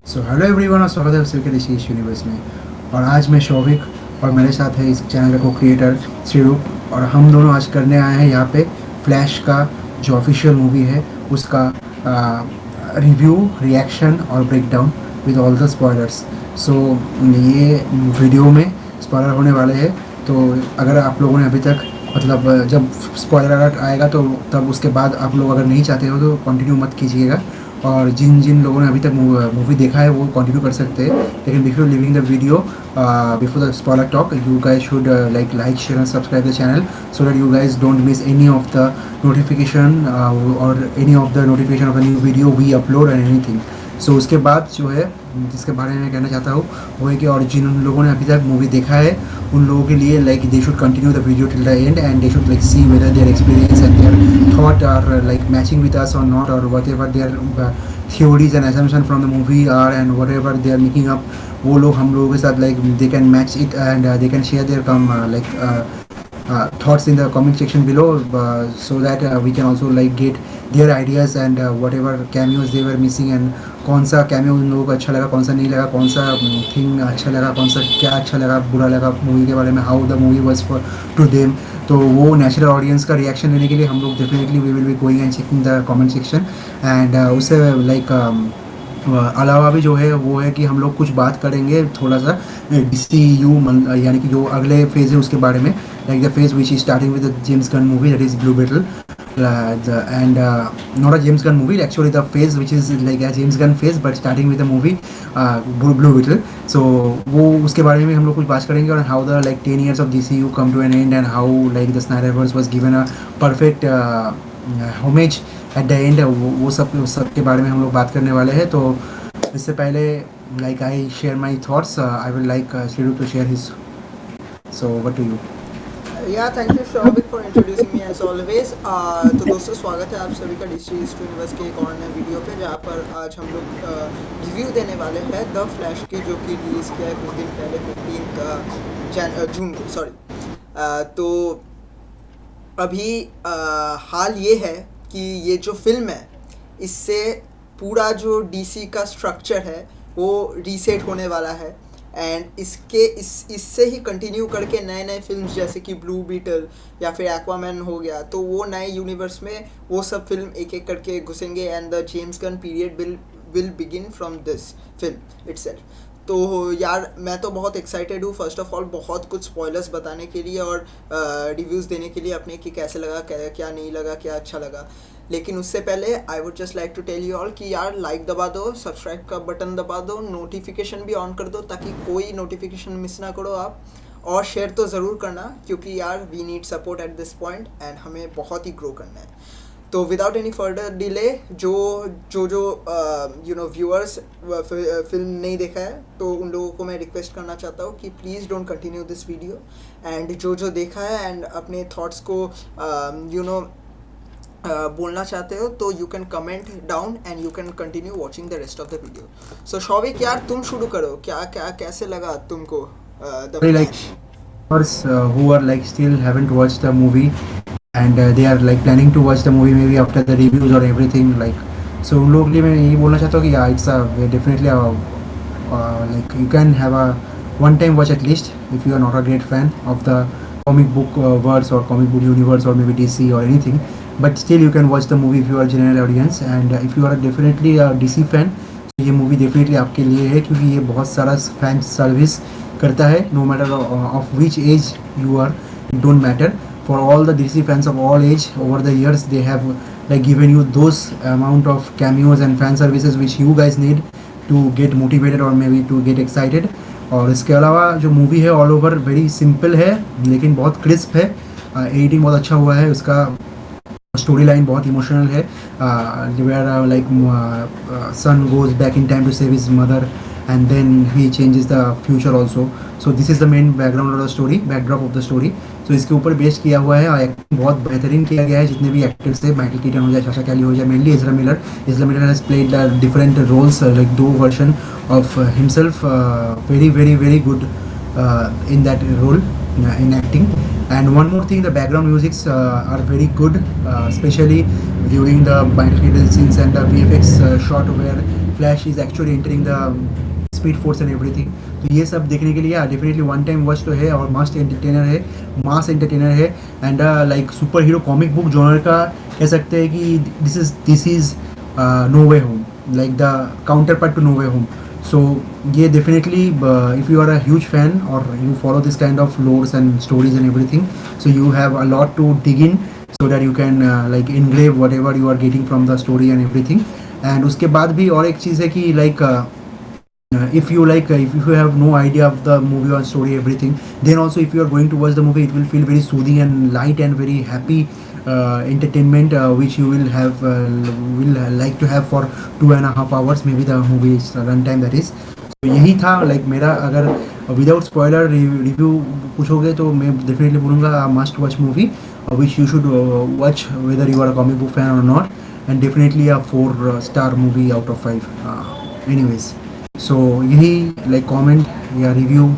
So hello everyone और स्वागत है आप सभी का ऋषि यूनिवर्स में। और आज मैं शौविक और मेरे साथ है इस चैनल का को क्रिएटर श्रीरूप, और हम दोनों आज करने आए हैं यहाँ पे फ्लैश का जो ऑफिशियल मूवी है उसका रिव्यू, रिएक्शन और breakdown with all the spoilers. So ये वीडियो में स्पॉयलर होने वाले हैं, तो अगर आप लोगों ने अभी तक मतलब जब स्पॉयलर अलर्ट आएगा तो तब उसके बाद आप लोग अगर नहीं चाहते हो तो कंटिन्यू मत कीजिएगा। और जिन जिन लोगों ने अभी तक मूवी देखा है वो कंटिन्यू कर सकते हैं, लेकिन before leaving the video, before the spoiler talk, you guys should like share and subscribe the channel so that you guys don't miss any of the notification or any of the notification of the new video we upload and anything. So उसके बाद जो है जिसके बारे में मैं कहना चाहता हूँ वो है कि और जिन लोगों ने अभी तक मूवी देखा है उन लोगों के लिए like they should continue the video till the end and they should like see whether their experience and their thought are like matching with us और नॉट, और whatever their theories and assumption from the movie are and whatever they are making up, वो लोग हम लोगों के साथ like they can match it and they can share their thoughts in the comment section below, so that we can also like get their ideas and whatever cameos they were missing and कौन सा cameo उन लोगों को अच्छा लगा, कौन सा नहीं लगा, कौन सा थिंग अच्छा लगा, कौन सा क्या अच्छा लगा बुरा लगा मूवी के बारे में, how the movie was for to them. तो वो नेचुरल ऑडियंस का रिएक्शन लेने के लिए हम लोग definitely we will be going and checking the comment section and उससे लाइक अलावा भी जो है वो है कि हम लोग कुछ बात करेंगे थोड़ा सा DCU यानी कि जो अगले फेज़ है उसके बारे में, like the phase which is starting with the James Gunn movie that is Blue Beetle and not a James Gunn movie, actually the phase which is like a James Gunn phase but starting with the movie Blue Beetle. So वो उसके बारे में हम लोग कुछ बात करेंगे और how the like 10 years of DCU come to an end and how like the Snyderverse was given a perfect homage at the end, वो सब के बारे में हम लोग बात करने वाले हैं। तो इससे पहले like I share my thoughts, I will like Shriru to share his, so what do you? या thank you Shouvik for introducing me as always. तो दोस्तों स्वागत है आप सभी का डिस्ट्री यूनिवर्स के एक और नए वीडियो पे, जहाँ पर आज हम लोग रिव्यू देने वाले हैं द फ्लैश की, जो कि रिलीज़ किया है कुछ दिन पहले 15 जून को, सॉरी। तो अभी हाल ये है कि ये जो फिल्म है इससे पूरा जो DC का स्ट्रक्चर है वो रीसेट होने वाला है एंड इससे ही कंटिन्यू करके नए नए फिल्म्स जैसे कि ब्लू बीटल या फिर एक्वामैन हो गया, तो वो नए यूनिवर्स में वो सब फिल्म एक एक करके घुसेंगे and the James Gunn period will begin from this film itself. तो यार मैं तो बहुत एक्साइटेड हूँ फर्स्ट ऑफ ऑल बहुत कुछ स्पॉयलर्स बताने के लिए और रिव्यूज़ देने के लिए अपने कि कैसे लगा, क्या नहीं लगा, क्या अच्छा लगा। लेकिन उससे पहले I would just like to tell you all कि यार लाइक दबा दो, सब्सक्राइब का बटन दबा दो, नोटिफिकेशन भी ऑन कर दो ताकि कोई नोटिफिकेशन मिस ना करो आप, और शेयर तो ज़रूर करना क्योंकि यार we need support at this point and हमें बहुत ही ग्रो करना है। तो विदाउट एनी फर्दर डिले जो यू नो व्यूअर्स फिल्म नहीं देखा है तो उन लोगों को मैं रिक्वेस्ट करना चाहता हूँ कि please don't continue this video and जो देखा है एंड अपने थॉट्स को बोलना चाहते हो तो you can comment down and you can continue watching the rest of the video. So Shouvik यार तुम शुरू करो, क्या कैसे लगा तुमको the Flash? Who are like still haven't watched the movie and they are like planning to watch the movie maybe after the reviews or everything, like so उन लोगों के लिए मैं यही बोलना चाहता हूँ कि yeah, it's a definitely like you can have a one time watch at least if you are not a great fan of the comic book verse or comic book universe or maybe DC or anything, but still you can watch the movie if you are general audience and if you are definitely a DC fan, तो ये movie definitely आपके लिए है क्योंकि ये बहुत सारा fan service करता है, no matter of which age you are, it don't matter, for all the DC fans of all age over the years they have like given you those amount of cameos and fan services which you guys need to get motivated or maybe to get excited। और इसके अलावा जो movie है all over very simple है लेकिन बहुत crisp है, editing बहुत अच्छा हुआ है, उसका स्टोरी लाइन बहुत इमोशनल है, where like son goes back in time to save his mother and then he changes the future also, so this is the main background of the story, backdrop of the story। so इसके ऊपर based किया हुआ है, acting बहुत बेहतरीन किया गया है, जितने भी एक्टर्स थे, माइकल कीटन हो जाए, साशा कैली हो जाए, mainly Ezra Miller has played different roles like दो version of himself, very very very good in that role in acting। And one more thing, the background musics are very good, especially during the Michael Keaton scenes and the VFX shot where flash is actually entering the speed force and everything. तो ये सब देखने के लिए definitely one time watch तो है और must entertainer है, मास एंटरटेनर है। And like superhero comic book genre का कह सकते हैं कि this is no way home, like the counterpart to no way home. So yeah, definitely if you are a huge fan or you follow this kind of lores and stories and everything, so you have a lot to dig in so that you can like engrave whatever you are getting from the story and everything. And उसके बाद भी और एक चीज़ है कि like if you like if you have no idea of the movie or story everything, then also if you are going to watch the movie, it will feel very soothing and light and very happy entertainment which you will like to have for 2.5 hours maybe the movie is run time that is. तो यही था like मेरा, अगर without spoiler review पूछोगे तो मैं definitely बोलूँगा must watch movie which you should watch whether you are a comic book fan or not, and definitely a 4 star movie out of 5 anyways. So यही लाइक कमेंट या review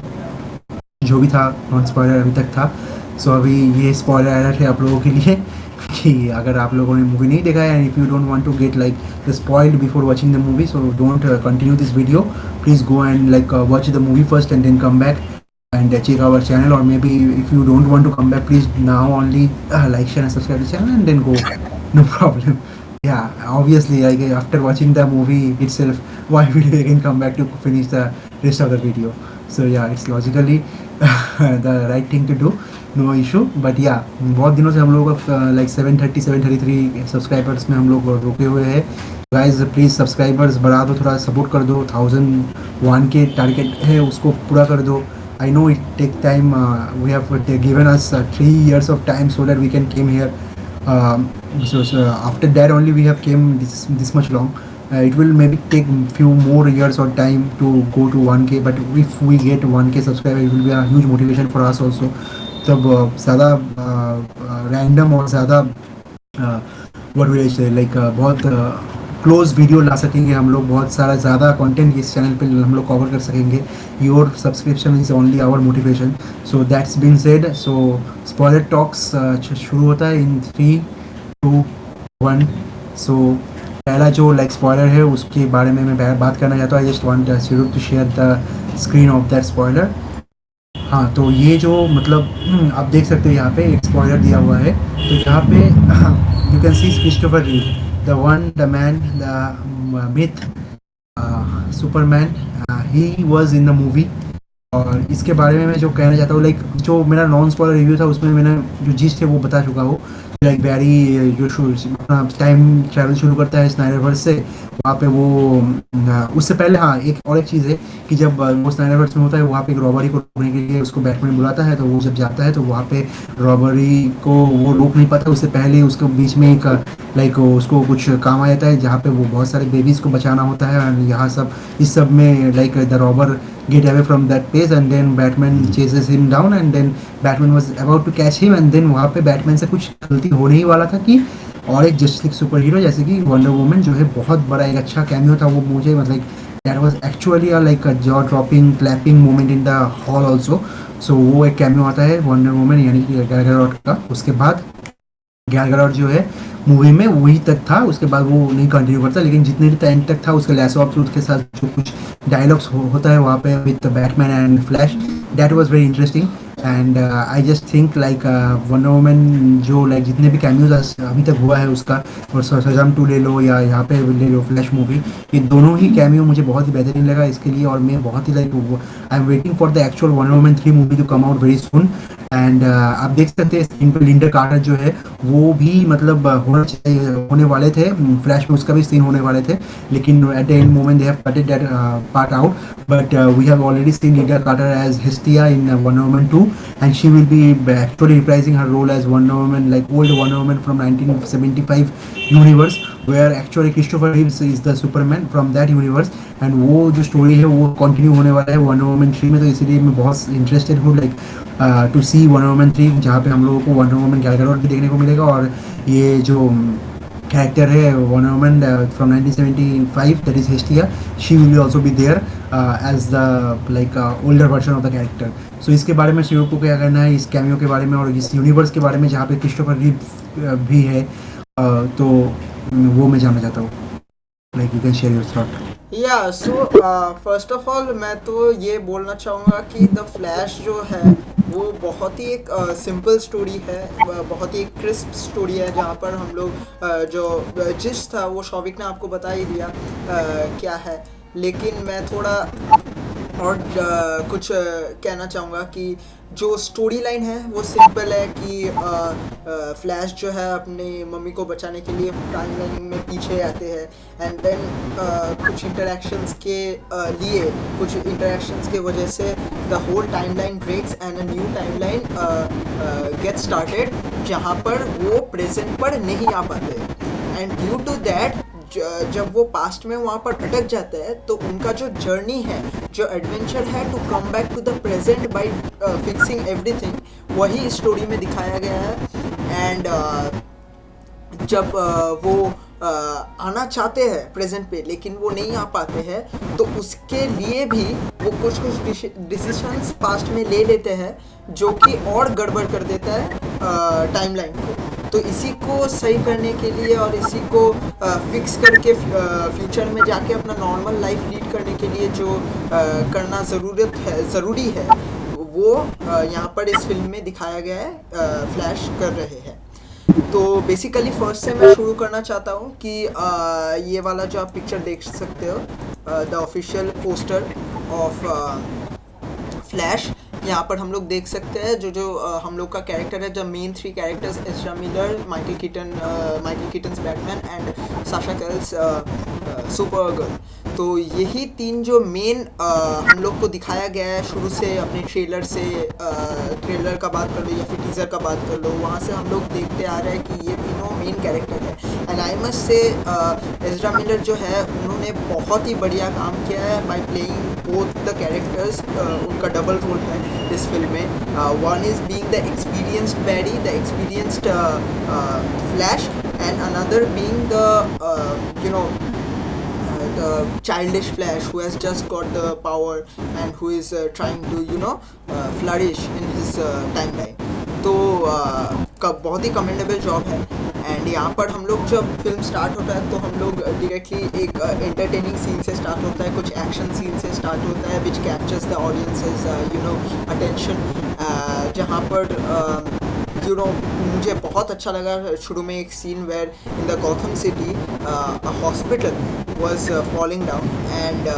जो भी था non spoiler अभी तक था। सो अभी ये स्पॉइलर अलर्ट है आप लोगों के लिए कि अगर आप लोगों ने मूवी नहीं देखा है and if you don't want to get like the spoiled before watching the movie, so don't continue this video, please go and like watch the movie first and then come back and check our channel, or maybe if you don't want to come back, please now only like, share and subscribe the channel and then go, no problem. Yeah, obviously like after watching the movie itself, why will you again come back to finish the rest of the video? So yeah, it's logically the right thing to do, no issue. But yeah, बहुत दिनों से हम लोग like 733 subscribers में हम लोग रुके हुए हैं। गाइज प्लीज़ सब्सक्राइबर्स बढ़ा दो, थोड़ा सपोर्ट कर दो, 1001 के टारगेट है उसको पूरा कर दो। I know it take time, we have given us 3 years of time so that we can came here. So after that only we have came this much long. It will maybe take few more years or time to go to 1K, but if we get 1K subscriber, it will be a huge motivation for us also. तब ज़्यादा random और ज़्यादा what will I से like बहुत close video ला सकेंगे हम लोग, बहुत सारा ज़्यादा कंटेंट इस चैनल पे हम लोग कवर कर सकेंगे। Your subscription is only our motivation. So that's been said, so spoiler talks शुरू होता है इन 3, 2, 1। सो पहला जो लाइक स्पॉइलर है उसके बारे में मैं बात करना चाहता हूँ। I just want to share the screen of that spoiler. हाँ, तो ये जो मतलब आप देख सकते हो यहाँ पे एक स्पॉइलर दिया हुआ है। तो यहाँ पे you can see Christopher रीव, the one, the man, the myth, Superman, he was in the movie. और इसके बारे में मैं जो कहना चाहता हूँ, लाइक जो मेरा नॉन स्पॉइलर रिव्यू था उसमें मैंने जो जिस्ट है वो बता चुका हूँ। लाइक बैरी जो अपना टाइम ट्रैवल शुरू करता है स्नाइडरवर्स से, वहाँ पे वो उससे पहले हाँ एक और एक चीज़ है कि जब वो स्नाइडरवर्स में होता है वहाँ पे एक रॉबरी को रोकने के लिए उसको बैटमैन बुलाता है। तो वो जब जाता है तो वहाँ पे रॉबरी को वो रोक नहीं पाता, उससे पहले उसको बीच में एक लाइक उसको कुछ काम आ जाता है जहाँ पे वो बहुत सारे बेबीज़ को बचाना होता है। और यहाँ सब इस सब में like the robber get away from that place and then Batman chases him down and then Batman was about to catch him and then वहाँ पे बैटमैन से कुछ गलती होने ही वाला था कि और एक जस्टिस सुपर हीरो जैसे कि वंडर वुमन जो है बहुत बड़ा एक अच्छा कैमियो था। वो मुझे मतलब that was actually like jaw dropping clapping moment in the hall also. So वो एक कैमियो आता है वंडर वुमन यानी कि गैल गैडोट का। उसके बाद गैल गैडोट जो है मूवी में वही तक था, उसके बाद वो नहीं कंटिन्यू करता, लेकिन जितने भी एंड तक था उसके लैसो ऑफ ट्रूथ के साथ जो कुछ डायलॉग्स होता है वहाँ पे with Batman and flash, that was very interesting. And I just think like wonder woman जो लाइक जितने भी कैमियोज अभी तक हुआ है उसका, और शज़ाम 2 ले लो या यहाँ पे ले लो फ्लैश मूवी, ये दोनों ही कैमियो मुझे बहुत ही बेहतरीन लगा इसके लिए। और मैं बहुत ही like I am waiting for the actual Wonder Woman 3 movie to come out very soon. And आप देख सकते हैं स्क्रीन पर लिंडा कार्टर जो है वो भी मतलब होने वाले थे फ्लैश में, उसका भी सीन होने वाले थे, लेकिन at the end moment they have cutted that part out. But we have already seen Lynda Carter as Hestia in Wonder Woman 2 and she will be actually reprising her role as Wonder Woman, like old Wonder Woman from 1975 universe, where actually Christopher Reeves is the Superman from that universe। and वो जो story है वो continue होने वाला है Wonder Woman 3 में। तो इसलिए मैं बहुत इंटरेस्टेड हूँ like to see Wonder Woman 3, जहाँ पे हम लोगों को Wonder Woman गैल गैडोट भी देखने को मिलेगा। और ये जो character है Wonder Woman from 1975 that is Hestia, she will also be there as the like older version of the character। so इसके बारे में सीओ को क्या करना है इस कैमियो के बारे में और इस यूनिवर्स के बारे में जहाँ पे क्रिस्टोफर रीव भी है, तो वो मैं जानना चाहता हूँ। Like you can share your thought. या सो फर्स्ट ऑफ ऑल मैं तो ये बोलना चाहूँगा कि द फ्लैश जो है वो बहुत ही एक सिंपल स्टोरी है, बहुत ही एक क्रिस्प स्टोरी है, जहाँ पर हम लोग जो जिस था वो शौविक ने आपको बता ही दिया क्या है। लेकिन मैं थोड़ा और कुछ कहना चाहूँगा कि जो स्टोरी लाइन है वो सिंपल है कि फ्लैश जो है अपने मम्मी को बचाने के लिए टाइम लाइन में पीछे आते हैं, एंड देन कुछ इंटरेक्शंस के लिए कुछ इंटरेक्शंस के वजह से the whole timeline breaks and a new timeline get started, जहाँ पर वो प्रेजेंट पर नहीं आ पाते। एंड ड्यू टू दैट जब वो पास्ट में वहाँ पर अटक जाते हैं तो उनका जो जर्नी है, जो एडवेंचर है to come back to the present by fixing everything, वही स्टोरी में दिखाया गया है। एंड जब वो आना चाहते हैं प्रेजेंट पे लेकिन वो नहीं आ पाते हैं, तो उसके लिए भी वो कुछ कुछ डिसीशंस पास्ट में ले लेते हैं जो कि और गड़बड़ कर देता है टाइमलाइन को। तो इसी को सही करने के लिए और इसी को फिक्स करके फ्यूचर में जाके अपना नॉर्मल लाइफ लीड करने के लिए जो करना ज़रूरी है वो यहाँ पर इस फिल्म में दिखाया गया है, फ्लैश कर रहे हैं। तो बेसिकली फर्स्ट से मैं शुरू करना चाहता हूँ कि ये वाला जो आप पिक्चर देख सकते हो, the official poster of flash, यहाँ पर हम लोग देख सकते हैं जो जो हम लोग का कैरेक्टर है, जो main three characters Ezra Miller, Michael Keaton's Batman and Sasha Calle's Supergirl. तो यही तीन जो मेन हम लोग को दिखाया गया है शुरू से, अपने ट्रेलर से, ट्रेलर का बात कर लो या फिर टीज़र का बात कर लो, वहाँ से हम लोग देखते आ रहे हैं कि ये तीनों मेन कैरेक्टर है। And I must say Ezra Miller जो है उन्होंने बहुत ही बढ़िया काम किया है by playing both the characters. उनका डबल रोल है इस फिल्म में। One is being the experienced Barry, the experienced Flash, and another being the the childish Flash who has just got the power and who is trying to flourish in his timeline. तो बहुत ही commendable job है। And यहाँ पर हम लोग जब film start होता है तो हम लोग डायरेक्टली एक एंटरटेनिंग सीन से स्टार्ट होता है, कुछ एक्शन सीन से स्टार्ट होता है which captures the audience's attention, जहाँ पर मुझे बहुत अच्छा लगा शुरू में एक scene where in the Gotham City a hospital was falling down, and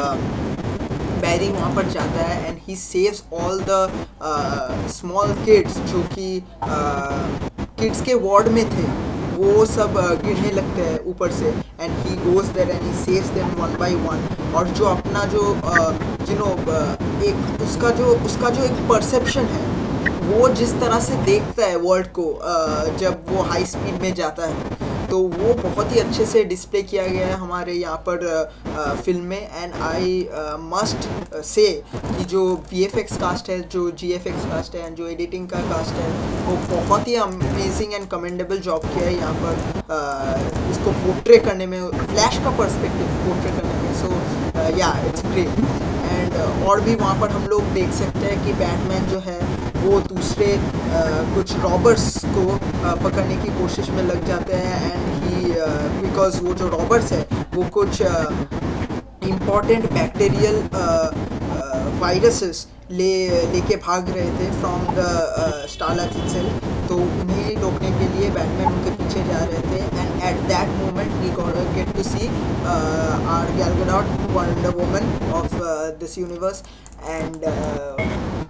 Barry वहाँ पर जाता है and he saves all the small kids जो कि किड्स के वार्ड में थे, वो सब गिरने लगते हैं ऊपर से, and he goes there and he saves them one by one. और जो अपना जो एक उसका जो एक परसेप्शन है, वो जिस तरह से देखता है वर्ल्ड को जब वो हाई स्पीड में जाता है, तो वो बहुत ही अच्छे से डिस्प्ले किया गया है हमारे यहाँ पर फिल्म में। एंड आई मस्ट से कि जो VFX कास्ट है, जो GFX कास्ट है एंड जो एडिटिंग का कास्ट है, वो बहुत ही अमेजिंग एंड कमेंडेबल जॉब किया है यहाँ पर इसको पोर्ट्रे करने में, फ्लैश का पर्सपेक्टिव पोर्ट्रे करने में। सो या इट्स ग्रेट। एंड और भी वहाँ पर हम लोग देख सकते हैं कि बैटमैन जो है वो दूसरे कुछ रॉबर्स को पकड़ने की कोशिश में लग जाते हैं, एंड ही बिकॉज वो जो रॉबर्स है वो कुछ इम्पॉर्टेंट बैक्टीरियल वायरसेस लेके भाग रहे थे फ्रॉम द स्टारलैब्स इटसेल्फ। तो उन्हें रोकने के लिए बैटमैन उनके पीछे जा रहे थे, and at that moment we get to see our Gal Gadot, Wonder Woman of this universe. And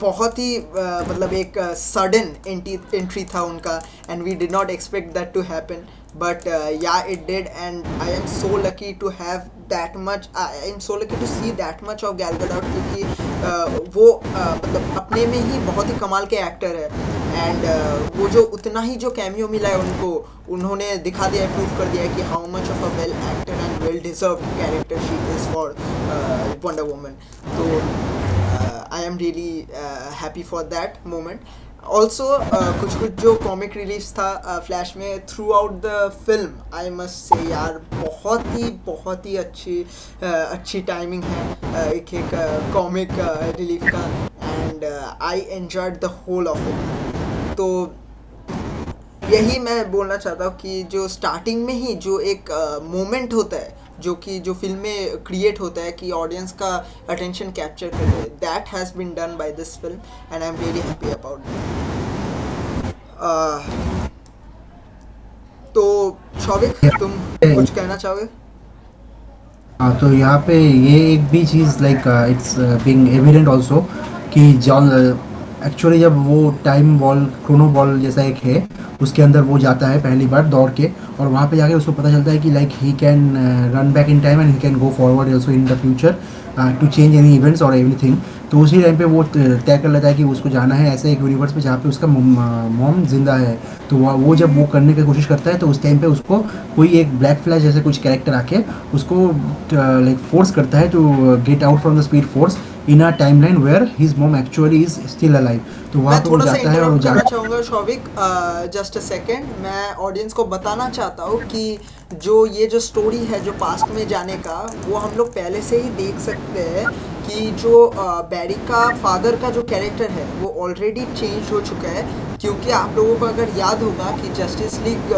बहुत ही मतलब एक सडन एंट्री था उनका, and we did not expect that to happen, but yeah, it did, and I am so lucky to have that much, I am so lucky to see that much of Gal Gadot, क्योंकि वो मतलब अपने में ही बहुत ही कमाल के actor है। And वो जो उतना ही जो कैमियो मिला है उनको, उन्होंने दिखा दिया है, प्रूव कर दिया है कि how much of a well actor and well deserve character she is for Wonder Woman. तो I am really happy for that moment. Also कुछ जो कॉमिक रिलीफ था फ्लैश में throughout the film, I must say यार बहुत ही अच्छी timing है एक कॉमिक रिलीफ का, and I enjoyed the whole of it. तो यही मैं बोलना चाहता हूँ कि जो स्टार्टिंग में ही जो एक मोमेंट होता है जो कि जो फिल्म में क्रिएट होता है कि ऑडियंस का अटेंशन कैप्चर करे, that has been done by this film and I am really happy about that. तो शौविक, तुम कुछ कहना चाहोगे? हाँ, तो यहाँ पे ये एक भी चीज़ like it's being evident also कि जॉन एक्चुअली जब वो टाइम बॉल क्रोनो बॉल जैसा एक है उसके अंदर वो जाता है पहली बार दौड़ के, और वहाँ पे जाके उसको पता चलता है कि like he can run back in time and he can go forward also in the future to change any events और एवरीथिंग। तो उसी टाइम पे वो तय कर लेता है कि उसको जाना है ऐसे एक यूनिवर्स पे जहाँ पे उसका मॉम जिंदा है। तो वो जब वो करने की कोशिश करता है तो उस टाइम पे उसको कोई एक ब्लैक फ्लैश जैसे कुछ कैरेक्टर आके उसको लाइक फोर्स करता है to get out from the speed force in a timeline where his mom actually is still alive. तो वहाँ मैं पे वो थोड़ा सा जाता है और वो इंटरप्ट करना जा चाहूँगा शौविक, जस्ट अ सेकेंड। मैं ऑडियंस को बताना चाहता हूँ कि जो ये जो स्टोरी है जो पास्ट में जाने का, वो हम लोग पहले से ही देख सकते हैं कि जो बैरी का फादर का जो कैरेक्टर है वो ऑलरेडी चेंज हो चुका है। क्योंकि आप लोगों को अगर याद होगा कि जस्टिस लीग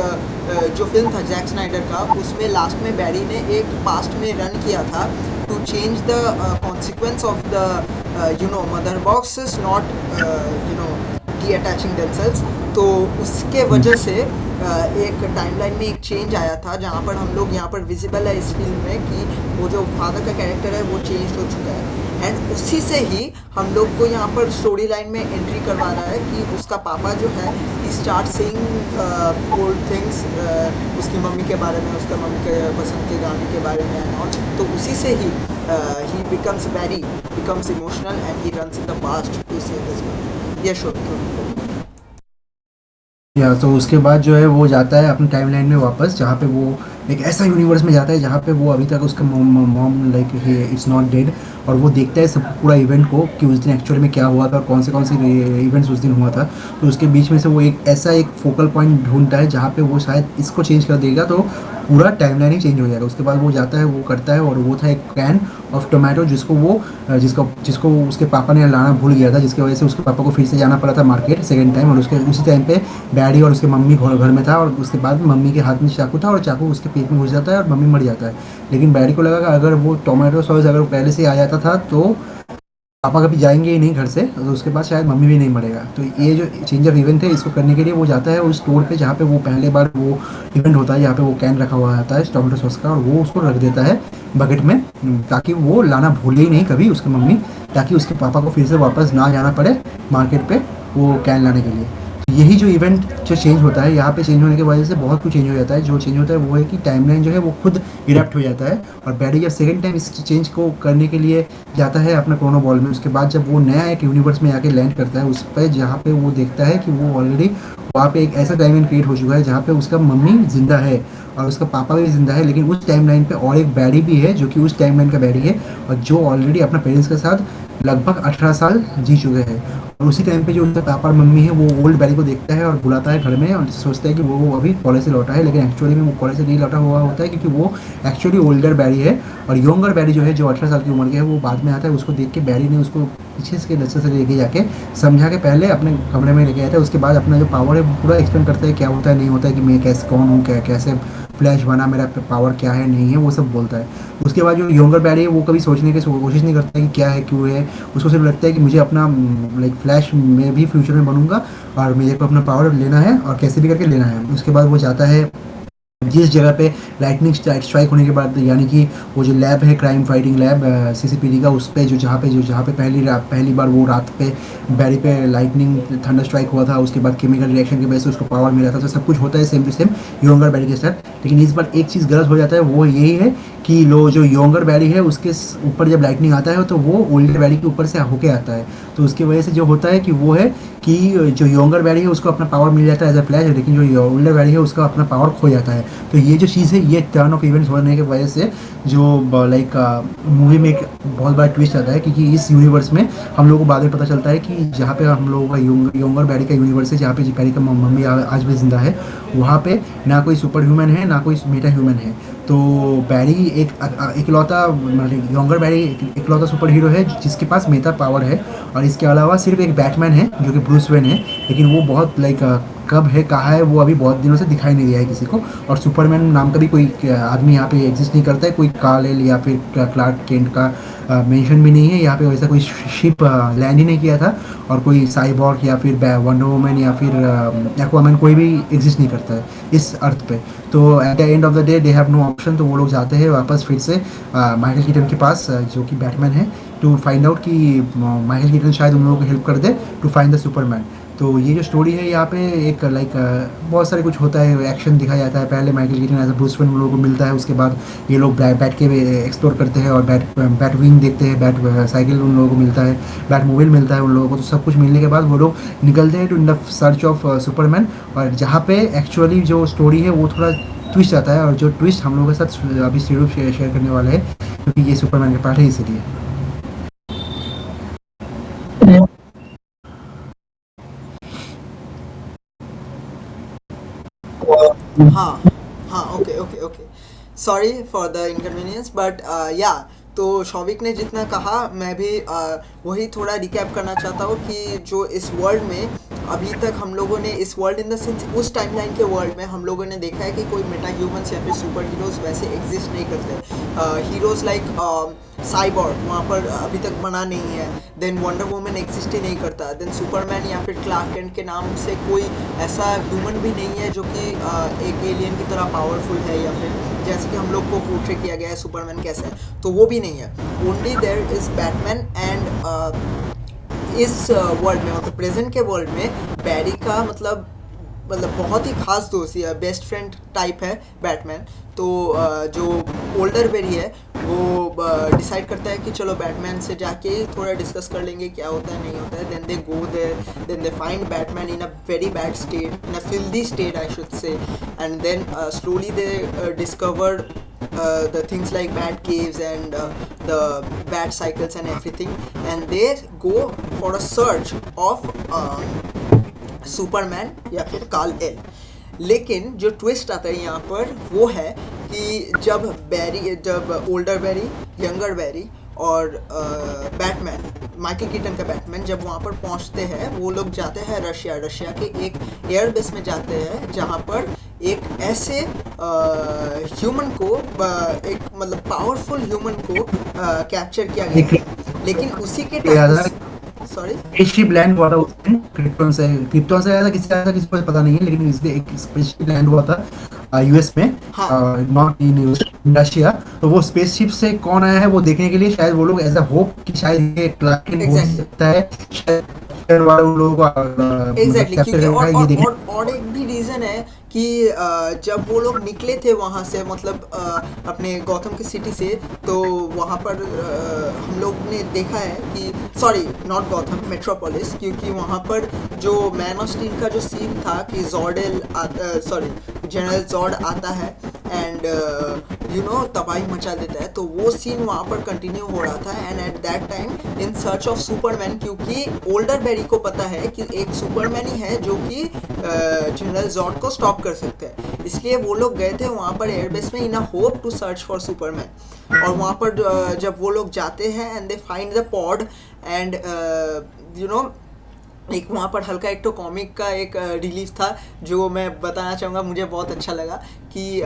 जो फिल्म था जैक स्नाइडर का, उसमें लास्ट में बैरी ने एक पास्ट में रन किया था to change the consequence of the Mother Boxes not detaching themselves. तो उसके वजह से एक टाइमलाइन में एक चेंज आया था जहाँ पर हम लोग यहाँ पर विजिबल है इस फिल्म में कि वो जो फादर का कैरेक्टर है वो चेंज हो चुका है। एंड उसी से ही हम लोग को यहाँ पर स्टोरी लाइन में एंट्री करवा रहा है कि उसका पापा जो है ही स्टार्ट सेइंग ओल्ड थिंग्स, उसकी मम्मी के बारे में, उसका मम्मी के पसंद के गाने के बारे में एंड ऑल। तो उसी से ही he becomes very becomes emotional and he runs in the past to save his mother. ये शो या तो उसके बाद जो है वो जाता है अपने टाइमलाइन में वापस, जहाँ पे वो एक ऐसा यूनिवर्स में जाता है जहाँ पे वो अभी तक उसका mom like it's not dead, और वो देखता है सब पूरा इवेंट को कि उस दिन एक्चुअली में क्या हुआ था और कौन से इवेंट्स उस दिन हुआ था। तो उसके बीच में से वो एक ऐसा एक फोकल पॉइंट ढूंढता है जहाँ पे वो शायद इसको चेंज कर देगा तो पूरा टाइमलाइन ही चेंज हो जाएगा। उसके बाद वो जाता है वो करता है, और वो था एक कैन ऑफ टोमेटो जिसको वो जिसको उसके पापा ने लाना भूल गया था, जिसकी वजह से उसके पापा को फिर से जाना पड़ा था मार्केट सेकेंड टाइम। और उसके उसी टाइम पे डैडी और उसके मम्मी घर में था, और उसके बाद मम्मी के हाथ में चाकू था और चाकू उसके पेट में घुस जाता है और मम्मी मर जाता है। लेकिन डैडी को लगा कि अगर वो टोमेटो सॉस अगर पहले से आ जाता था तो पापा कभी जाएंगे ही नहीं घर से, तो उसके बाद शायद मम्मी भी नहीं मरेगा। तो ये जो चेंज ऑफ इवेंट है इसको करने के लिए वो जाता है उस स्टोर पे जहाँ पे वो पहले बार वो इवेंट होता है, जहाँ पे वो कैन रखा हुआ आता है टोमेटो सॉस का, और वो उसको रख देता है बकेट में, ताकि वो लाना भूले ही नहीं कभी उसकी मम्मी, ताकि उसके पापा को फिर से वापस ना जाना पड़े मार्केट पे वो कैन लाने के लिए। तो यही जो इवेंट जो चेंज होता है यहाँ पे, चेंज होने की वजह से बहुत कुछ चेंज हो जाता है। जो चेंज होता है वो है कि टाइमलाइन जो है वो खुद इरप्ट हो जाता है, और बैरी जब सेकंड टाइम इस चेंज को करने के लिए जाता है अपना क्रोनो बॉल में, उसके बाद जब वो नया एक यूनिवर्स में आके लैंड करता है उस पर, जहाँ पे वो देखता है कि वो ऑलरेडी वहाँ पे एक ऐसा टाइमलाइन क्रिएट हो चुका है जहाँ पे उसका मम्मी जिंदा है और उसका पापा भी जिंदा है, लेकिन उस टाइमलाइन पे और एक बैरी भी है जो कि उस टाइमलाइन का बैरी है, और जो ऑलरेडी अपने पेरेंट्स के साथ लगभग 18 साल जी चुके हैं। और उसी टाइम पे जो उनका पापा और मम्मी है वो ओल्ड बैरी को देखता है और बुलाता है घर में, और सोचता है कि वो अभी कॉलेज से लौटा है, लेकिन एक्चुअली में वो कॉलेज से नहीं लौटा हुआ होता है, क्योंकि वो एक्चुअली ओल्डर बैरी है। और यंगर बैरी जो है जो 18 साल की उम्र के है वो बाद में आता है। उसको देख के बैरी ने उसको पीछे से रास्ते से लेके जाके समझा के पहले अपने कमरे में लेके आया था। उसके बाद अपना जो पावर है वो पूरा एक्सप्लेन करता है क्या होता है नहीं होता है, कि मैं कैसे कौन हूँ, कैसे फ्लैश बना, मेरा पावर क्या है नहीं है, वो सब बोलता है। उसके बाद जो यंगर बैरी है वो कभी सोचने की कोशिश नहीं करता है कि क्या है क्यों है, उसको सिर्फ लगता है कि मुझे अपना लाइक फ्लैश में भी फ्यूचर में बनूंगा और मेरे को अपना पावर लेना है और कैसे भी करके लेना है। उसके बाद वो जाता है जिस जगह पे लाइटनिंग स्ट्राइक होने के बाद, यानी कि वो जो लैब है क्राइम फाइटिंग लैब सीसीपीडी का, उस पे जहाँ पे पहली बार वो रात पे बैरी पे लाइटनिंग थंडर स्ट्राइक हुआ था, उसके बाद केमिकल रिएक्शन की वजह से उसको पावर मिला था। तो सब कुछ होता है सेम टू सेम यंगर बैरी के साथ। लेकिन इस बार एक चीज़ गलत हो जाता है, वो यही है कि जो यंगर बैरी है उसके ऊपर जब लाइटनिंग आता है तो वो ओल्डर बैरी के ऊपर से होके आता है। तो उसकी वजह से जो होता है कि वो है कि जो यंगर बैरी है उसको अपना पावर मिल जाता है एज अ फ्लैश, लेकिन जो ओल्डर बैरी है उसका अपना पावर खो जाता है। तो ये जो चीज़ है, ये टर्न ऑफ इवेंट्स होने की वजह से जो लाइक मूवी में एक बहुत बड़ा ट्विस्ट आता है, क्योंकि इस यूनिवर्स में हम लोगों को बाद में पता चलता है कि जहाँ पे हम लोगों का यंगर बैरी का यूनिवर्स है, जहाँ पे बैरी का मम्मी आज भी जिंदा है, वहाँ पे ना कोई सुपर ह्यूमन है ना कोई मेटा ह्यूमन है। तो बैरी एक इकलौता यंगर बैरी इकलौता सुपर हीरो है जिसके पास मेटा पावर है, और इसके अलावा सिर्फ एक बैटमैन है जो कि ब्रूस वेन है, लेकिन वो बहुत लाइक कब है कहाँ है वो अभी बहुत दिनों से दिखाई नहीं दिया है किसी को। और सुपरमैन नाम का भी कोई आदमी यहाँ पे एग्जिस्ट नहीं करता है, कोई कार्ल एल या फिर क्लार्क केंट का मेंशन भी नहीं है यहाँ पे, वैसा कोई शिप लैंड ही नहीं किया था। और कोई साइबॉर्ग या फिर वंडर वुमन या फिर एक्वामैन कोई भी एग्जिस्ट नहीं करता है इस अर्थ पे। तो at the end of the day they have no option, तो वो लोग जाते हैं वापस फिर से माइकल कीटन के पास, जो कि बैटमैन है, टू फाइंड आउट कि माइकल कीटन शायद उन लोगों को हेल्प कर दे टू फाइंड द सुपरमैन। तो ये जो स्टोरी है यहाँ पे एक लाइक बहुत सारे कुछ होता है, एक्शन दिखाया जाता है। पहले Michael Keaton as a Bruce Wayne उन लोगों को मिलता है, उसके बाद ये लोग बैट के एक्सप्लोर करते हैं और बैट विंग देखते हैं, बैट साइकिल उन लोगों को मिलता है, बैट मोबाइल मिलता है उन लोगों को। तो सब कुछ मिलने के बाद वो लोग निकलते हैं to in the search of Superman. और जहाँ पे एक्चुअली जो स्टोरी है वो थोड़ा ट्विस्ट आता है, और जो ट्विस्ट हम लोगों के साथ अभी शेयर करने वाले हैं, क्योंकि ये सुपरमैन के पार्ट है इसीलिए। हाँ हाँ, okay okay okay, sorry for the inconvenience, but या, तो शौविक ने जितना कहा मैं भी वही थोड़ा रिकैप करना चाहता हूँ कि जो इस वर्ल्ड में अभी तक हम लोगों ने, इस वर्ल्ड इन द सेंस उस टाइमलाइन के वर्ल्ड में हम लोगों ने देखा है कि कोई मेटा ह्यूमंस या फिर सुपर हीरोज वैसे एग्जिस्ट नहीं करते। हीरोज लाइक साइबॉर्ग वहाँ पर अभी तक बना नहीं है, देन वंडर वुमन एग्जिस्ट ही नहीं करता, देन सुपरमैन या फिर क्लार्क केंट के नाम से कोई ऐसा ह्यूमन भी नहीं है जो कि एक एलियन की तरह पावरफुल है, या फिर जैसे कि हम लोग को पोर्ट्रे किया गया है सुपरमैन कैसे है, तो वो भी नहीं है। Only there is Batman and इस वर्ल्ड में, मतलब प्रेजेंट के वर्ल्ड में बैरी का मतलब बहुत ही खास दोस्त या बेस्ट फ्रेंड टाइप है बैटमैन। तो जो ओल्डर बेरी है वो डिसाइड करता है कि चलो बैटमैन से जाके थोड़ा डिस्कस कर लेंगे क्या होता है नहीं होता है। Then they go there, then they find Batman in a very bad state, in a filthy state I should say, and then slowly they discover the things like bat caves and the bat cycles and everything, and they go for a search of Superman या फिर Karl L. लेकिन जो twist आता है यहाँ पर वो है कि जब ओल्डर बैरी, यंगर बैरी और बैटमैन, माइकल कीटन का बैटमैन जब वहाँ पर पहुँचते हैं, वो लोग जाते हैं रशिया के एक एयरबेस में जाते हैं, जहाँ पर एक ऐसे ह्यूमन को, एक मतलब पावरफुल ह्यूमन को कैप्चर किया गया है। लेकिन उसी के टाइम, सॉरी, स्पेसशिप लैंड हुआ था उस दिन क्रिप्टोन से आया था, किसी को पता नहीं है, लेकिन इसलिए एक स्पेसशिप लैंड हुआ था यूएस में, नॉट इन रशिया। तो वो स्पेसशिप से कौन आया है वो देखने के लिए शायद वो लोग एज अ होप कि शायद ये क्लार्क केंट हो सकता है, शायद वाला उन लोगों को एग्जैक्टली। और एक भी रीजन है कि जब वो लोग निकले थे वहाँ से, मतलब अपने गौतम की सिटी से, तो वहाँ पर हम लोग ने देखा है कि, सॉरी नॉट गौतम, मेट्रोपोलिस, क्योंकि वहाँ पर जो मैन ऑफ स्टील का जो सीन था कि जनरल जॉर्ड आता है एंड तबाही मचा देता है, तो वो सीन वहाँ पर कंटिन्यू हो रहा था। And at that time in search of Superman, क्योंकि ओल्डर बेरी को पता है कि एक सुपरमैन ही है जो कि जनरल जॉर्ड को स्टॉप कर सकते हैं, इसलिए वो लोग गए थे वहाँ पर एयरबेस में in a hope to search for Superman. और वहाँ पर जब वो लोग जाते हैं and they find the pod and एक वहाँ पर हल्का एक तो कॉमिक का एक रिलीफ था जो मैं बताना चाहूँगा, मुझे बहुत अच्छा लगा कि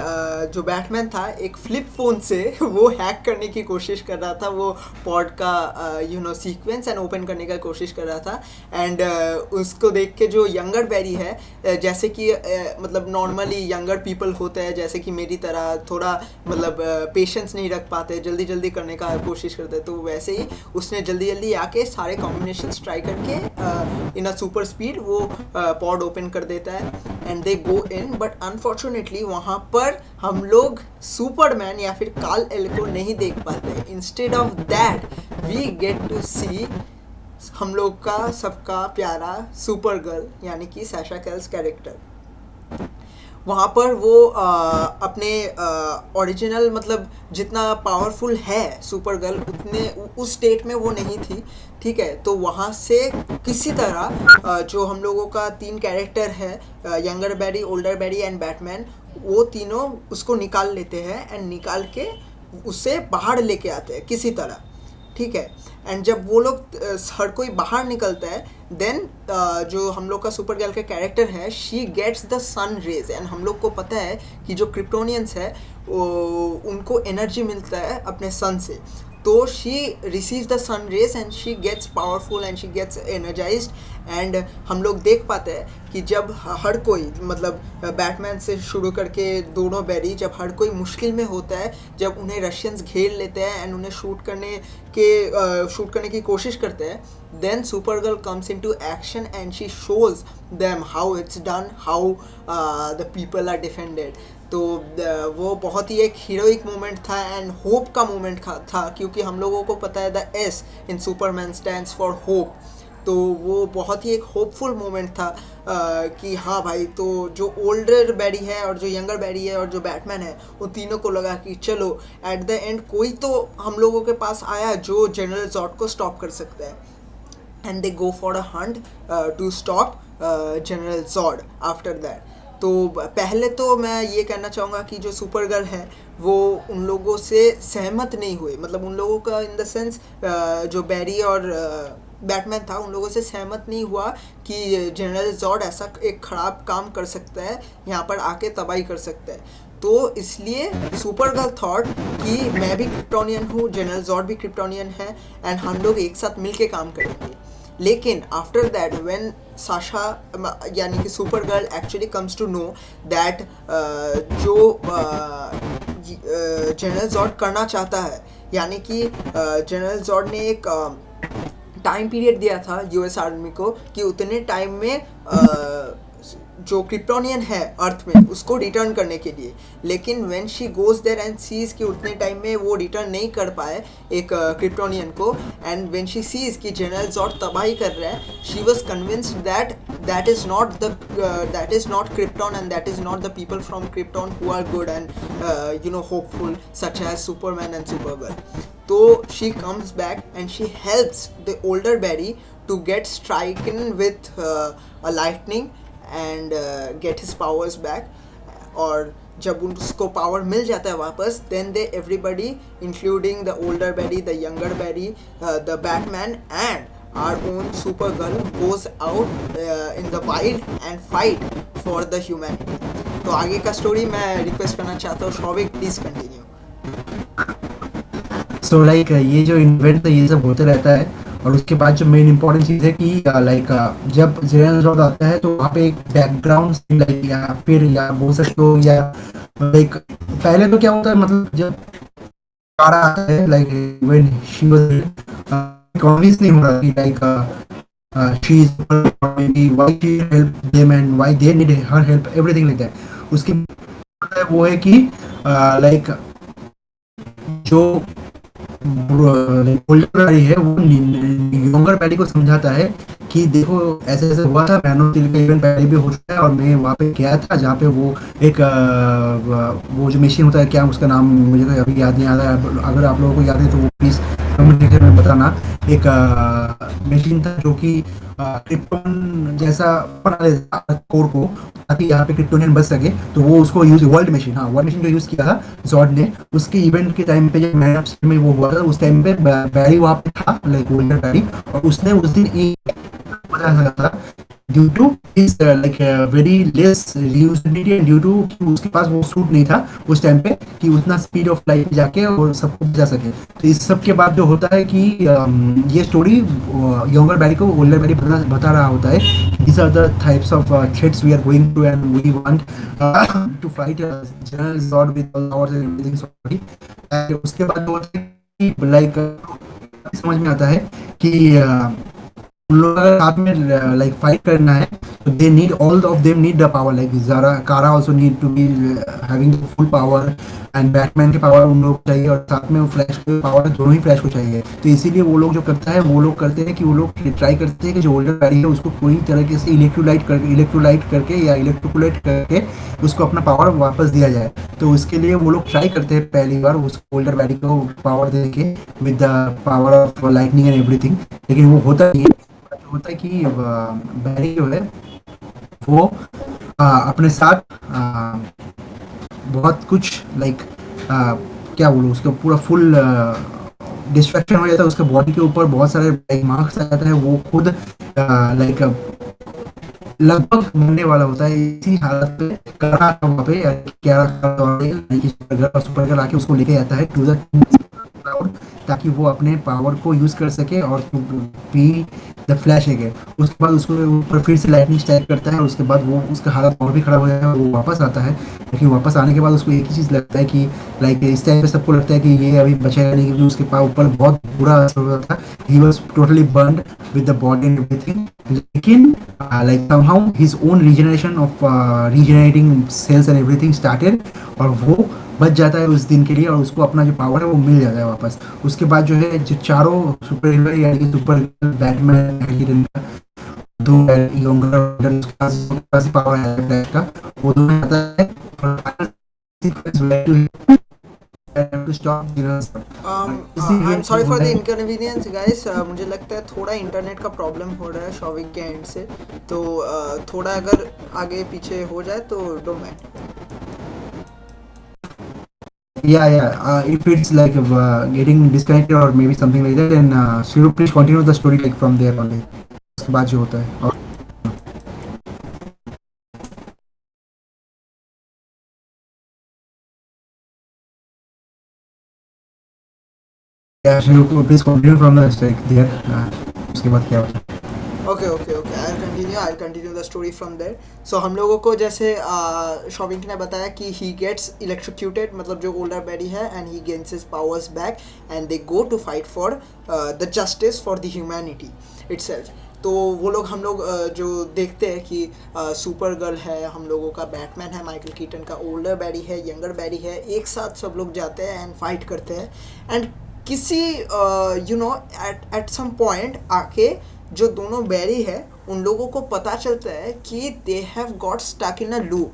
जो बैटमैन था एक फ्लिप फ़ोन से वो हैक करने की कोशिश कर रहा था, वो पॉड का सीक्वेंस एंड ओपन करने का कोशिश कर रहा था। एंड उसको देख के जो यंगर बैरी है, जैसे कि मतलब नॉर्मली यंगर पीपल होते हैं जैसे कि मेरी तरह, थोड़ा मतलब पेशेंस नहीं रख पाते, जल्दी जल्दी करने का कोशिश करते, तो वैसे ही उसने जल्दी जल्दी आके सारे कॉम्बिनेशंस ट्राई करके इन अ सुपर स्पीड वो पॉड ओपन कर देता है and they go in. But unfortunately वहाँ पर हम लोग सुपरमैन या फिर कार्ल एल को नहीं देख पाते। Instead of that we get to see हम लोग का सबका प्यारा सुपर गर्ल यानी कि साशा कैल्स कैरेक्टर। वहाँ पर वो अपने ओरिजिनल मतलब जितना पावरफुल है सुपर गर्ल उतने उस स्टेट में वो नहीं थी, ठीक है। तो वहाँ से किसी तरह जो हम लोगों का तीन कैरेक्टर है, younger Barry, older Barry and Batman, वो तीनों उसको निकाल लेते हैं एंड निकाल के उससे बाहर लेके आते हैं किसी तरह। ठीक है। एंड जब वो लोग हर कोई बाहर निकलता है, देन जो हम लोग का सुपर गर्ल का कैरेक्टर है, she gets the sun rays. And हम लोग को पता है कि जो क्रिप्टोनियंस है उनको एनर्जी मिलता है अपने सन से। तो she receive the sun rays and she gets powerful and she gets energized. And हम लोग देख पाते हैं कि जब हर कोई, मतलब बैटमैन से शुरू करके दोनों बैरी, जब हर कोई मुश्किल में होता है, जब उन्हें रशियंस घेर लेते हैं एंड उन्हें शूट करने की कोशिश करते हैं, then Supergirl comes into action and she shows them how it's done, how the people are defended. तो वो बहुत ही एक हीरोइक मोमेंट था एंड होप का मोमेंट था, क्योंकि हम लोगों को पता है the S in Superman stands for hope. तो वो बहुत ही एक होपफुल मोमेंट था कि हाँ भाई, तो जो ओल्डर बैरी है और जो यंगर बैरी है और जो बैटमैन है, उन तीनों को लगा कि चलो एट द एंड कोई तो हम लोगों के पास आया जो जनरल जॉर्ड को स्टॉप कर सकता है। And they go for a hunt to stop General Zod after that. तो पहले तो मैं ये कहना चाहूँगा कि जो सुपर गर्ल है वो उन लोगों से सहमत नहीं हुए, मतलब उन लोगों का इन द सेंस जो बैरी और बैटमैन था उन लोगों से सहमत नहीं हुआ कि जनरल जॉर्ड ऐसा एक ख़राब काम कर सकता है, यहाँ पर आके तबाही कर सकता है। तो इसलिए सुपर गर्ल थॉट कि मैं भी क्रिप्टोनियन हूँ, जनरल जॉर्ड भी क्रिप्टोनियन है, एंड हम लोग एक साथ मिल के काम करेंगे। लेकिन आफ्टर दैट व्हेन साशा यानी कि Supergirl actually comes to know that जो जनरल जॉर्ड करना चाहता है, यानी कि जनरल जॉर्ड ने एक टाइम पीरियड दिया था यूएस आर्मी को कि उतने टाइम में जो क्रिप्टोनियन है अर्थ में उसको रिटर्न करने के लिए। लेकिन when she goes there and sees कि उतने टाइम में वो रिटर्न नहीं कर पाए एक क्रिप्टोनियन को, एंड व्हेन शी सीज कि जनरल जॉर्ड तबाही कर रहा है, she was convinced that that is not Krypton and that is not the people from Krypton who are good and hopeful, such as Superman and Supergirl. So she comes back and she helps the older Barry to get stricken with a lightning and get his powers back. और जब उसको power मिल जाता है वापस, then they everybody including the older Barry, the younger Barry, the Batman and our own Supergirl goes out in the wild and fight for the humanity. तो आगे का story मैं रिक्वेस्ट करना चाहता हूँ Shouvik, please continue. So like ये जो event है ये सब होते रहता है, और उसके बाद जो मेन इम्पोर्टेंट चीज़ है कि लाइक जब जनरल जॉर्ड आता है तो वहाँ पे एक बैकग्राउंड सीन लाइक या फिर या बोल सकते हो या लाइक पहले तो क्या होता है, मतलब जब कारा आता है like when she was convince नहीं हो रहा कि like she is why she help them and why they need her help everything like that. उसकी वो है कि लाइक जो ओल्डर पैडी है वो यंगर पैडी को समझाता है कि देखो ऐसे ऐसे हुआ था, मैन ऑफ स्टील का इवेंट पहले भी हो चुका है और मैं वहाँ पे गया था जहाँ पे वो एक वो जो मशीन होता है, क्या उसका नाम मुझे तो अभी याद नहीं आ रहा, अगर आप लोगों को याद है तो वो प्लीज़ कमेंट सेक्शन में बताना। एक मशीन था जो कि क्रिप्टोन जैसा बना देता कोर को ताकि यहाँ पे क्रिप्टोनियन बच सके, तो वो उसको यूज वर्ल्ड मशीन, हाँ वर्ल्ड मशीन को यूज किया था जॉर्ड ने। उसके इवेंट के टाइम पे जब मैन ऑफ स्टील में वो हुआ था उस टाइम पे बैरी वहाँ पे था लाइक गोल्डन बैरी, और उसने उस दिन एक बता सका था due to is like very less usability and due to उसके पास वो सूट नहीं था उस टाइम पे कि उतना स्पीड ऑफ लाइट जाके और सबको बचा सके। तो इस सब के बाद जो होता है कि ये स्टोरी यंगर बैरी को ओल्डर बैरी बता रहा होता है these are the types of threats we are going to and we want to fight General Zod with all powers and everything sorry। and उसके बाद वो लाइक समझ में आता है कि उन लोगों का साथ में लाइक फाइट करना है, तो they need all of them need the power, like ज़ारा Kara also need to be having the full power and Batman के पावर उन लोग को चाहिए और साथ में वो फ्लैश के पावर दोनों ही फ्लैश को चाहिए। तो इसीलिए वो लोग जो करता है वो लोग करते हैं कि वो लोग ट्राई करते हैं कि जो ओल्डर बैरी है उसको पूरी तरीके से इलेक्ट्रोलाइट करके या इलेक्ट्रोकुलेट करके उसको अपना पावर वापस दिया जाए। तो उसके लिए वो लोग ट्राई करते हैं पहली बार उस ओल्डर बैरी को पावर दे के with the power of lightning and everything, लेकिन वो होता नहीं है। होता है कि बैरी जो है वो अपने साथ बहुत कुछ लाइक क्या बोलूँ उसका पूरा फुल डिस्ट्रैक्शन हो जाता है, उसके बॉडी के ऊपर बहुत सारे लाइक मार्क्स आ जाता है, वो खुद लाइक लगभग मरने वाला होता है। इसी हालत में करा वहाँ पे क्या सुपरगर्ल आके उसको लेके आता है टू द क्लाउड, ताकि वो अपने पावर को यूज कर सके और बी द फ्लैश है। उसके बाद उसको ऊपर फिर से लाइटनिंग स्ट्राइक करता है, और उसके बाद वो उसका हालत और भी खराब हो जाता है, वो वापस आता है। लेकिन वापस आने के बाद उसको एक ही चीज़ लगता है कि लाइक इस टाइम पे सबको लगता है कि ये अभी बचेगा नहीं, क्योंकि उसके पास ऊपर बहुत बुरा असर हो रहा था। He was totally burned with the body and everything. लेकिन like somehow his own regeneration of regenerating cells and everything started, और वो बच जाता है उस दिन के लिए, और उसको अपना जो पावर है वो मिल जाता है वापस। उसके बाद जो है जो चारों सुपर हीरो यानी कि सुपर बैटमैन दो यंगर पावर है Flash का, वो दोनों आता है to stop I'm sorry for the inconvenience guys, मुझे लगता है थोड़ा इंटरनेट का प्रॉब्लम हो रहा है शौविक के एंड से, तो थोड़ा अगर आगे पीछे हो जाए तो don't mind. if it's like getting disconnected or maybe something like that, then Shiru, please continue the story like from there only, उसके बाद जो होता है। और Shiru, please continue from the like there, उसके बाद क्या होता है। Okay okay okay, I continue the story from there. So हम लोगों को जैसे शॉविंक ने बताया कि ही गेट्स इलेक्ट्रोक्यूटेड, मतलब जो ओल्डर बैडी है, and he gains his powers back and they go to fight for the justice for the humanity itself. तो वो लोग हम लोग जो देखते हैं कि सुपर गर्ल है, हम लोगों का बैटमैन है, माइकल कीटन का ओल्डर बैडी है, यंगर बैडी है, एक साथ सब लोग जाते हैं एंड फाइट करते हैं। एंड किसी you know at some point आके जो दोनों बैरी है उन लोगों को पता चलता है कि they have got stuck in a loop,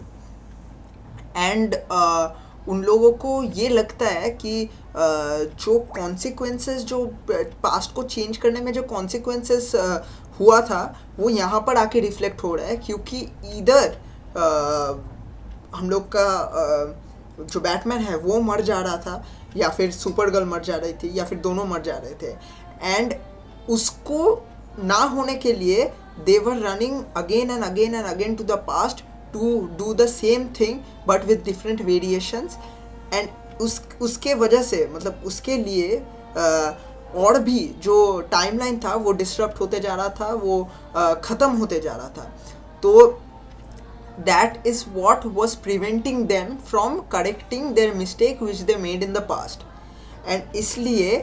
and उन लोगों को ये लगता है कि जो कॉन्सिक्वेंसेस, जो पास्ट को चेंज करने में जो कॉन्सिक्वेंसेस हुआ था वो यहाँ पर आके रिफ्लेक्ट हो रहा है, क्योंकि इधर हम लोग का जो बैटमैन है वो मर जा रहा था, या फिर सुपर गर्ल मर जा रही थी, या फिर दोनों मर जा रहे थे। एंड उसको ना होने के लिए they were running again and again and again to the past to do the same thing but with different variations. And उसके वजह से, मतलब उसके लिए और भी जो टाइमलाइन था वो डिस्टर्ब होते जा रहा था, वो ख़त्म होते जा रहा था। तो that is what was preventing them from correcting their mistake which they made in the past। and इसलिए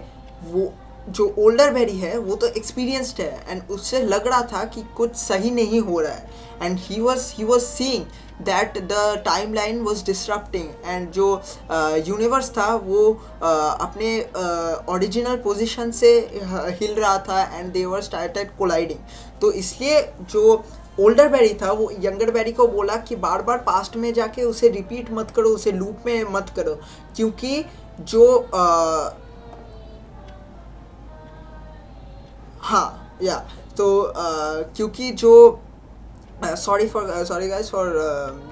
वो जो ओल्डर बैरी है वो तो एक्सपीरियंस्ड है, एंड उससे लग रहा था कि कुछ सही नहीं हो रहा है, and he was seeing that the timeline was disrupting, and जो यूनिवर्स था वो अपने ओरिजिनल पोजीशन से हिल रहा था, and they were started colliding। तो इसलिए जो ओल्डर बैरी था वो यंगर बैरी को बोला कि बार बार पास्ट में जाके उसे रिपीट मत करो, उसे लूप में मत करो, क्योंकि जो हाँ या तो क्योंकि जो sorry guys for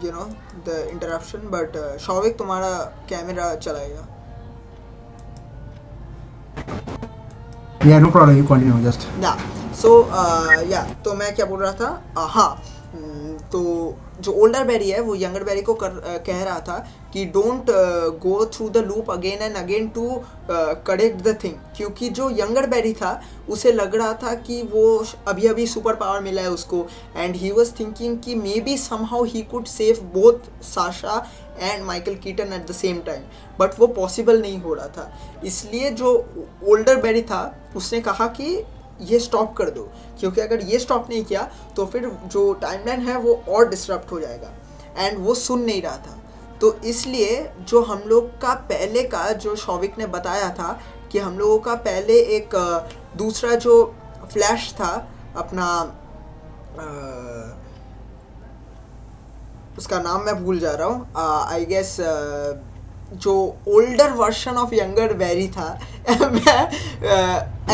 you know the interruption, but Shouvik तुम्हारा कैमरा चलाएगा। Yeah, no problem, you continue just. तो मैं क्या बोल रहा था, हाँ, तो जो ओल्डर बैरी है वो यंगर बैरी को कह रहा था कि don't go through the loop again and again to correct the thing, क्योंकि जो यंगर बैरी था उसे लग रहा था कि वो अभी अभी सुपर पावर मिला है उसको, एंड ही वाज थिंकिंग कि may be somehow he could save both Sasha and Michael Keaton eight the same time, but वो पॉसिबल नहीं हो रहा था। इसलिए जो ओल्डर बैरी था उसने कहा कि ये स्टॉप कर दो, क्योंकि अगर ये स्टॉप नहीं किया तो फिर जो टाइमलाइन है वो और डिस्टर्ब हो जाएगा, एंड वो सुन नहीं रहा था। तो इसलिए जो हम लोग का पहले का जो शौविक ने बताया था कि हम लोगों का पहले एक दूसरा जो फ्लैश था अपना, उसका नाम मैं भूल जा रहा हूँ, आई गेस जो ओल्डर वर्जन ऑफ यंगर बैरी था मैं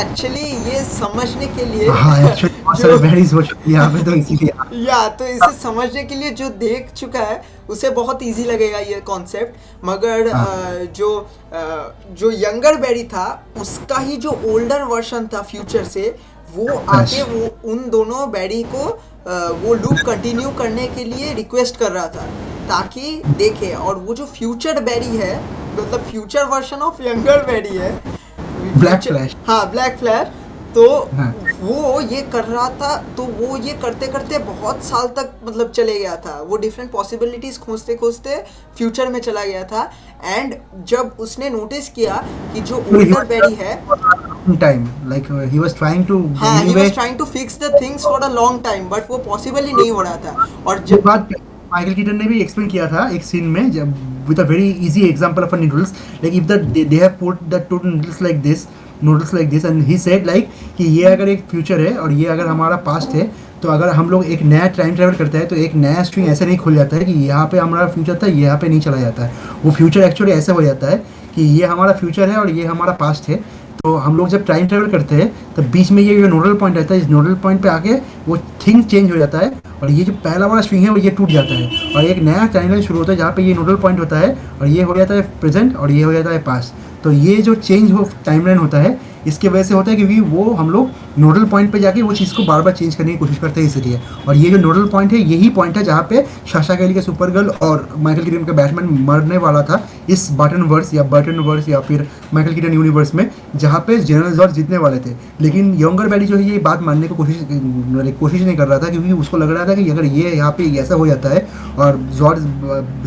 एक्चुअली ये समझने के लिए हाँ एक्चुअली बहुत सारे जो वेरीज हो चुकी है यहाँ पे, तो इसीलिए या तो इसे समझने के लिए जो देख चुका है उसे बहुत इजी लगेगा ये कॉन्सेप्ट, मगर हाँ जो यंगर बैरी था उसका ही जो ओल्डर वर्जन था फ्यूचर से, वो बस आके वो उन दोनों बैरी को वो लूप कंटिन्यू करने के लिए रिक्वेस्ट कर रहा था ताकि देखे। और वो जो फ्यूचर बैरी है, मतलब फ्यूचर वर्जन ऑफ यंगर बैरी है, ब्लैक फ्यूचर, फ्लैश। हाँ ब्लैक फ्लैश, तो हाँ वो ये कर रहा था, तो वो ये करते करते बहुत साल तक मतलब चले गया था, वो डिफरेंट पॉसिबिलिटीज खोजते खोजते फ्यूचर में चला गया था। एंड जब उसने नोटिस किया कि जो So he older was Barry है, time like he was trying to हाँ he anyway was trying to fix the things for a long time, but वो पॉसिबल ही नहीं हो रहा था। और ये जब बात माइकल कीटन ने भी एक्सप्लेन किया था एक सीन में, जब with a very easy example of noodles, like if they have put the two noodles like this and he said like कि ये अगर एक फ्यूचर है और ये अगर हमारा पास्ट है, तो अगर हम लोग एक नया टाइम ट्रैवल करते हैं तो एक नया स्ट्रिंग ऐसे नहीं खुल जाता है कि यहाँ पे हमारा फ्यूचर था यहाँ पे नहीं चला जाता है। वो फ्यूचर एक्चुअली ऐसे हो जाता है कि ये हमारा फ्यूचर है और ये हमारा पास्ट है। तो हम लोग जब टाइम ट्रैवल करते हैं तो बीच में ये जो नोडल पॉइंट रहता है, इस नोडल पॉइंट पे आके वो थिंग चेंज हो जाता है और ये जो पहला वाला स्ट्रिंग है वो ये टूट जाता है और एक नया टाइमलाइन शुरू होता है जहाँ पे ये नोडल पॉइंट होता है और ये हो जाता है प्रेजेंट और ये हो जाता है पास्ट। तो ये जो चेंज हो टाइमलाइन होता है इसके वजह से होता है क्योंकि वो हम लोग नोडल पॉइंट पे जाके वो चीज़ को बार बार चेंज करने की कोशिश करते हैं इसलिए। और ये जो नोडल पॉइंट है यही पॉइंट है जहाँ पे साशा कैली के सुपरगर्ल और माइकल कीटन का बैटमैन मरने वाला था इस बटन वर्स या फिर माइकल कीटन यूनिवर्स में, जहाँ पे जनरल जॉर्ज जीतने वाले थे। लेकिन यंगर बैरी जो है ये बात मानने की कोशिश नहीं कर रहा था क्योंकि उसको लग रहा था कि अगर ये यहाँ पे ऐसा हो जाता है और जॉर्ज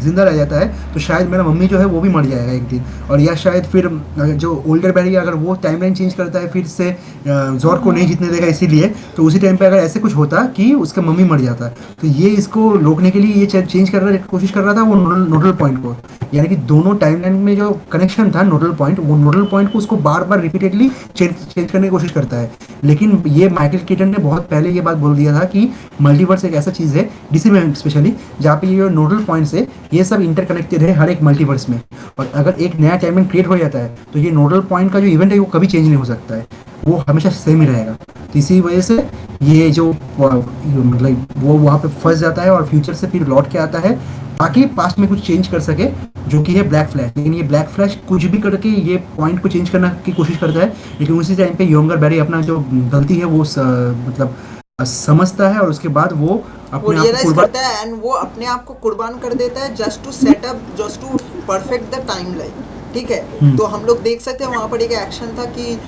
जिंदा रह जाता है तो शायद मेरा मम्मी जो है वो भी मर जाएगा एक दिन, और या शायद फिर जो ओल्डर बैरी अगर वो टाइमलाइन चेंज करता है फिर से जॉर्ज को नहीं जीतने देगा, इसीलिए तो उसी टाइम पे अगर ऐसे कुछ होता कि उसका मम्मी मर जाता तो ये इसको रोकने के लिए ये चेंज कर रहा कोशिश कर रहा था वो नोडल पॉइंट को, यानी कि दोनों टाइमलाइन में जो कनेक्शन था नोडल पॉइंट, वो नोडल पॉइंट को उसको बार बार रिपीटेडली चेंज करने की कोशिश करता है। लेकिन ये माइकल कीटन ने बहुत पहले ये बात बोल दिया था कि मल्टीवर्स एक ऐसा चीज़ है डीसी में स्पेशली जहाँ पे ये जो नोडल पॉइंट्स है ये सब इंटरकनेक्टेड है हर एक मल्टीवर्स में, और अगर एक नया टाइमलाइन क्रिएट हो जाता है तो ये नोडल पॉइंट का जो इवेंट है वो कभी चेंज नहीं हो सकता है, वो हमेशा सेम ही रहेगा। तो इसी वजह से ये जो मतलब वो वहाँ पे फंस जाता है और फ्यूचर से फिर लौट के आता है ताकि पास्ट में कुछ चेंज कर सके, जो कि है ब्लैक फ्लैश। लेकिन ये ब्लैक फ्लैश कुछ भी करके ये पॉइंट को चेंज करने की कोशिश करता है, लेकिन उसी टाइम पे यंगर बैरी अपना जो गलती है वो मतलब समझता है और उसके बाद वो अपने आप को रियलाइज कुर्बान करता है एंड वो अपने आप को कुर्बान कर देता है just to set up, just to perfect the timeline. ठीक है, तो हम लोग देख सकते हैं वहाँ पर एक एक्शन था कि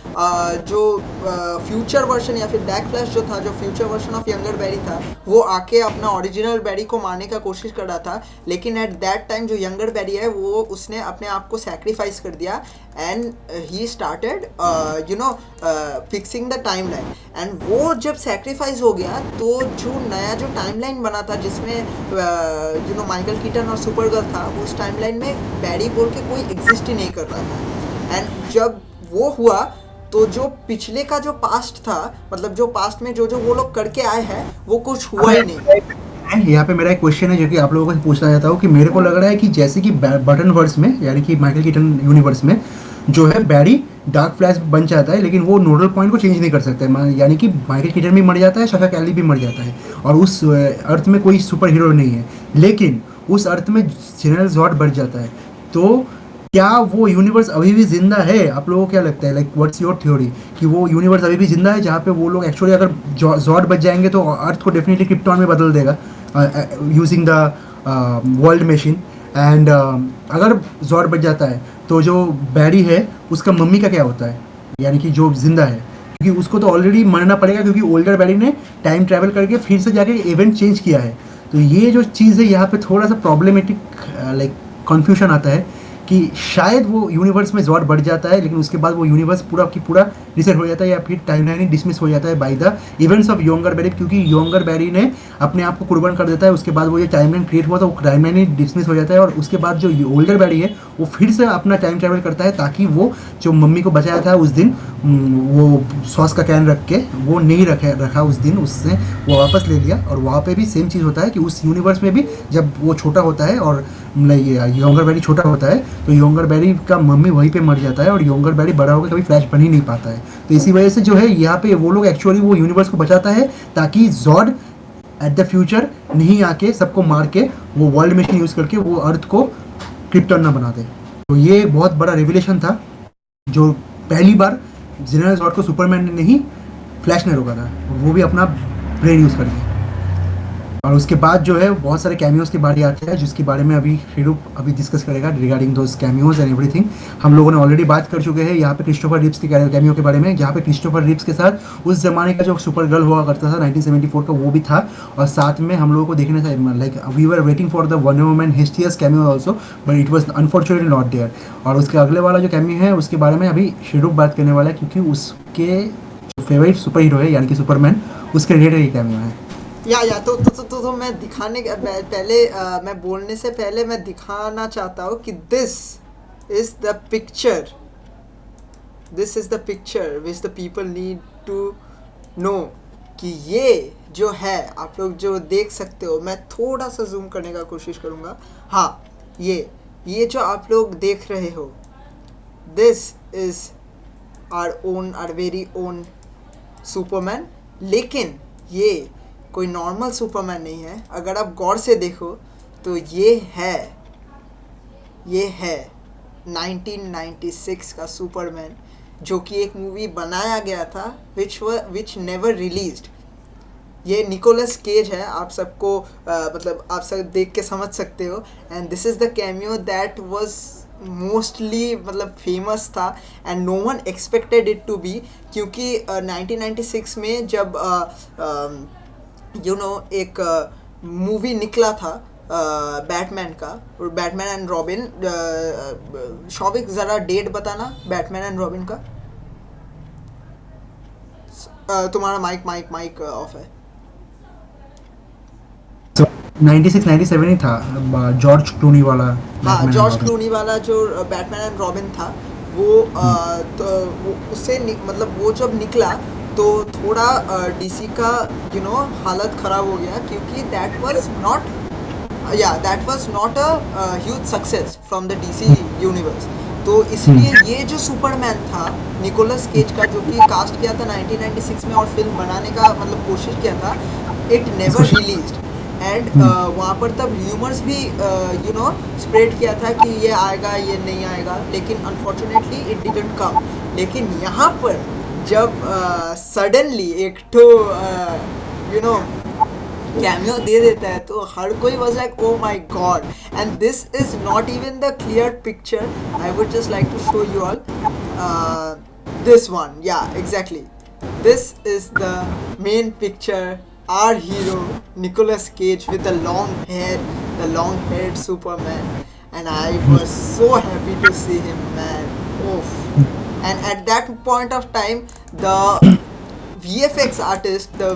जो फ्यूचर वर्जन या फिर ब्लैक फ्लैश जो था, जो फ्यूचर वर्जन ऑफ यंगर बैरी था, वो आके अपना ओरिजिनल बैरी को मारने का कोशिश कर रहा था। लेकिन एट दैट टाइम जो यंगर बैरी है वो उसने अपने आप को सैक्रिफाइस कर दिया and he started fixing the timeline. And वो जब सैक्रिफाइस हो गया तो जो नया जो टाइमलाइन बना था जिसमें माइकल कीटन और सुपरगर्ल था, उस टाइमलाइन में बैरी बोल के कोई एग्जिस्ट ही नहीं कर रहा था। एंड जब वो हुआ तो जो पिछले का जो पास्ट था, मतलब जो पास्ट में जो जो वो लोग करके आए हैं वो कुछ हुआ ही नहीं। यहाँ पे मेरा एक क्वेश्चन है जो कि आप लोगों को पूछना चाहता हूँ कि मेरे को लग रहा है कि जैसे कि बटन वर्स में यानी कि माइकल कीटन यूनिवर्स में जो है बैरी डार्क फ्लैश बन जाता है, लेकिन वो नोडल पॉइंट को चेंज नहीं कर सकता है, यानी कि माइकल कीटन भी मर जाता है, साशा कैली भी मर जाता है और उस अर्थ में कोई सुपर हीरो नहीं है। लेकिन उस अर्थ में जनरल जॉर्ड बढ़ जाता है, तो क्या वो यूनिवर्स अभी भी जिंदा है? आप लोगों को क्या लगता है, लाइक व्हाट्स योर थ्योरी कि वो यूनिवर्स अभी भी जिंदा है जहाँ पे वो लोग एक्चुअली अगर जॉर्ड बच जाएंगे तो अर्थ को डेफिनेटली क्रिप्टॉन में बदल देगा using the world machine and अगर जॉर्ड बच जाता है तो जो बैरी है उसका मम्मी का क्या होता है, यानी कि जो जिंदा है, क्योंकि उसको तो ऑलरेडी मरना पड़ेगा क्योंकि ओल्डर बैरी ने टाइम ट्रैवल करके फिर से जाके इवेंट चेंज किया है। तो ये जो चीज़ है यहाँ पे थोड़ा सा प्रॉब्लमेटिक लाइक कन्फ्यूजन आता है कि शायद वो यूनिवर्स में जॉर्ड बढ़ जाता है लेकिन उसके बाद वो यूनिवर्स पूरा की पूरा रिसेट हो जाता है या फिर टाइमलाइन ही डिसमिस हो जाता है by the events of younger Barry, क्योंकि यंगर बैरी ने अपने आप को कुर्बान कर देता है। उसके बाद वो ये टाइमलाइन क्रिएट हुआ था वो टाइमलाइन ही डिसमिस हो जाता है और उसके बाद जो ओल्डर बैरी है वो फिर से अपना टाइम ट्रैवल करता है ताकि वो जो मम्मी को बचाया था उस दिन वो सॉस का कैन रख के वो नहीं रखा उस दिन, उससे वो वापस ले लिया। और वहाँ पे भी सेम चीज़ होता है कि उस यूनिवर्स में भी जब वो छोटा होता है और योंगर बैरी छोटा होता है तो योंगर बैरी का मम्मी वहीं पे मर जाता है और योंगर बैरी बड़ा होकर कभी फ्लैश बन ही नहीं पाता है। तो इसी वजह से जो है यहाँ पे वो लोग एक्चुअली वो यूनिवर्स को बचाता है ताकि जॉड एट द फ्यूचर नहीं आके सबको मार के वो वर्ल्ड मशीन यूज़ करके वो अर्थ को क्रिप्टन ना बना दे। तो ये बहुत बड़ा रिविलेशन था जो पहली बार जनरल जॉड को सुपरमैन ने नहीं फ्लैश ने रोका था, वो भी अपना ब्रेन यूज़ करके। और उसके बाद जो है बहुत सारे कैमियोज की बारी आती है जिसके बारे में अभी शिरूप अभी डिस्कस करेगा regarding those cameos and everything. हम लोगों ने ऑलरेडी बात कर चुके हैं यहाँ पे क्रिस्टोफर रिप्स के कैमियो के बारे में, जहाँ पे क्रिस्टोफर रिप्स के साथ उस जमाने का जो सुपर गर्ल हुआ करता था 1974 का वो भी था, और साथ में हम लोगों को देखने था like we were waiting for the Wonder Woman historious cameo also but it was unfortunately not there. और उसके अगले वाला जो कैमियो है उसके बारे में अभी शिरूप बात करने वाला है क्योंकि उसके जो फेवरेट सुपर हीरो है यानी कि सुपरमैन उसके रिलेटेड ये कैमियो है। या तो मैं दिखाने के पहले मैं बोलने से पहले मैं दिखाना चाहता हूँ कि this is the picture which the people need to know कि ये जो है आप लोग जो देख सकते हो, मैं थोड़ा सा जूम करने का कोशिश करूँगा। हाँ, ये जो आप लोग देख रहे हो, this is our very own Superman. लेकिन ये कोई नॉर्मल सुपरमैन नहीं है। अगर आप गौर से देखो तो ये है 1996 का सुपरमैन, जो कि एक मूवी बनाया गया था विच नेवर रिलीज्ड। ये निकोलस केज है, आप सबको मतलब आप सब देख के समझ सकते हो। And this is the cameo that was mostly मतलब फेमस था and no one expected it to be, क्योंकि 1996 में जब एक मूवी निकला था बैटमैन का, और बैटमैन एंड रॉबिन। शौविक ज़रा डेट बताना बैटमैन एंड रॉबिन का। तुम्हारा माइक ऑफ है। 96-97 ही था जॉर्ज क्लूनी वाला। हाँ, जॉर्ज क्लूनी वाला जो बैटमैन एंड रॉबिन था वो उससे मतलब वो जब निकला तो थोड़ा डीसी का हालत ख़राब हो गया, क्योंकि that was not a huge success from the DC universe. तो इसलिए ये जो सुपरमैन था निकोलस केज का, जो कि कास्ट किया था 1996 में और फिल्म बनाने का मतलब कोशिश किया था, इट नेवर रिलीज्ड। एंड वहाँ पर तब र्यूमर्स भी स्प्रेड किया था कि ये आएगा ये नहीं आएगा, लेकिन अनफॉर्चुनेटली इट डिडंट कम। लेकिन यहाँ पर जब सडनली एक कैमियो दे देता है तो हर कोई was like oh my God. And this is not even the clear picture, I would just like to show you all this one. Yeah exactly, this is the main picture, our hero Nicolas Cage with the long haired Superman, and I was so happy to see him, man. Oof. And at that point of time, the VFX artist, the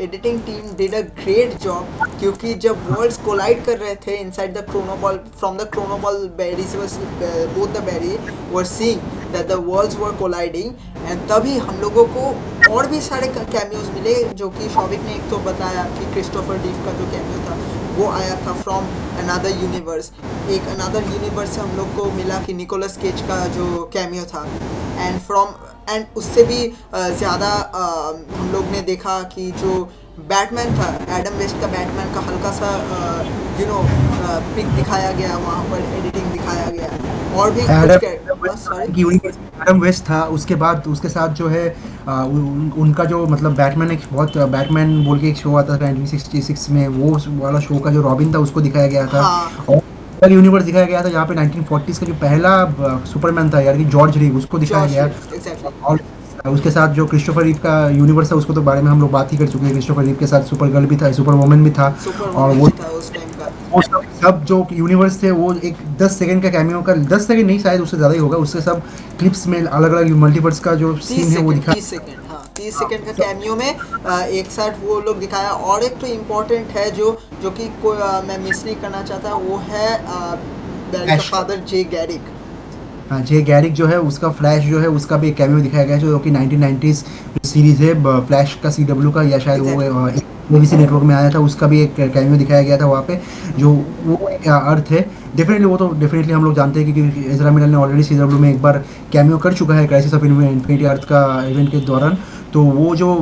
editing team did a great job, क्योंकि जब worlds collide कर रहे थे inside the chronoball, from the chronoball berries both the berry were seeing that the worlds were colliding, and तभी हम लोगों को और भी सारे कैमियोज मिले, जो कि शौविक ने एक तो बताया कि क्रिस्टोफर डीव का जो कैमियो था वो आया था फ्रॉम अनदर यूनिवर्स। एक अनदर यूनिवर्स से हम लोग को मिला कि निकोलस केज का जो कैमियो था, एंड उससे भी ज़्यादा हम लोग ने देखा कि जो बैटमैन था, एडम वेस्ट का बैटमैन का हल्का सा पिक दिखाया गया, वहाँ पर एडिटिंग दिखाया गया, और भी कुछ एडम वेस्ट था। उसके बाद उसके साथ जो है उनका जो मतलब बैटमैन बोल के एक शो आता था 1966 में, वो वाला शो का जो रॉबिन था उसको दिखाया गया था। और यूनिवर्स दिखाया गया था जहाँ पे 1940s का जो पहला सुपरमैन था यार कि जॉर्ज रीव, उसको दिखाया गया। और उसके साथ जो क्रिस्टोफर रीव का यूनिवर्स था उसको तो बारे में हम लोग बात ही कर चुके हैं। क्रिस्टोफर रीव के साथ सुपर गर्ल भी था, सुपर वुमन भी था, और वो सब जो यूनिवर्स थे वो एक 10 सेकंड का कैमियो का, 10 सेकंड नहीं शायद उससे ज़्यादा ही होगा, उससे सब क्लिप्स में अलग अलग मल्टीवर्स का जो सीन है वो दिखा 30 सेकंड का कैमियो में एक साथ वो लोग दिखाया। और एक तो इम्पोर्टेंट है जो कि मैं मिस नहीं करना चाहता, वो है बैरी का फादर जे गैरिक। हाँ, जे गैरिक जो है उसका फ्लैश जो है उसका भी एक कैमियो दिखाया गया जो कि 1990s सीरीज है फ्लैश का CW का, या शायद वो BBC नेटवर्क में आया था, उसका भी एक कैमियो दिखाया गया था वहाँ पे, जो वो एक अर्थ है। डेफिनेटली वो तो डेफिनेटली हम लोग जानते हैं क्योंकि एजरा मिलर ने ऑलरेडी CW में एक बार कैमियो कर चुका है क्राइसिस ऑफ इन्फिनिटी अर्थ का इवेंट के दौरान। तो वो जो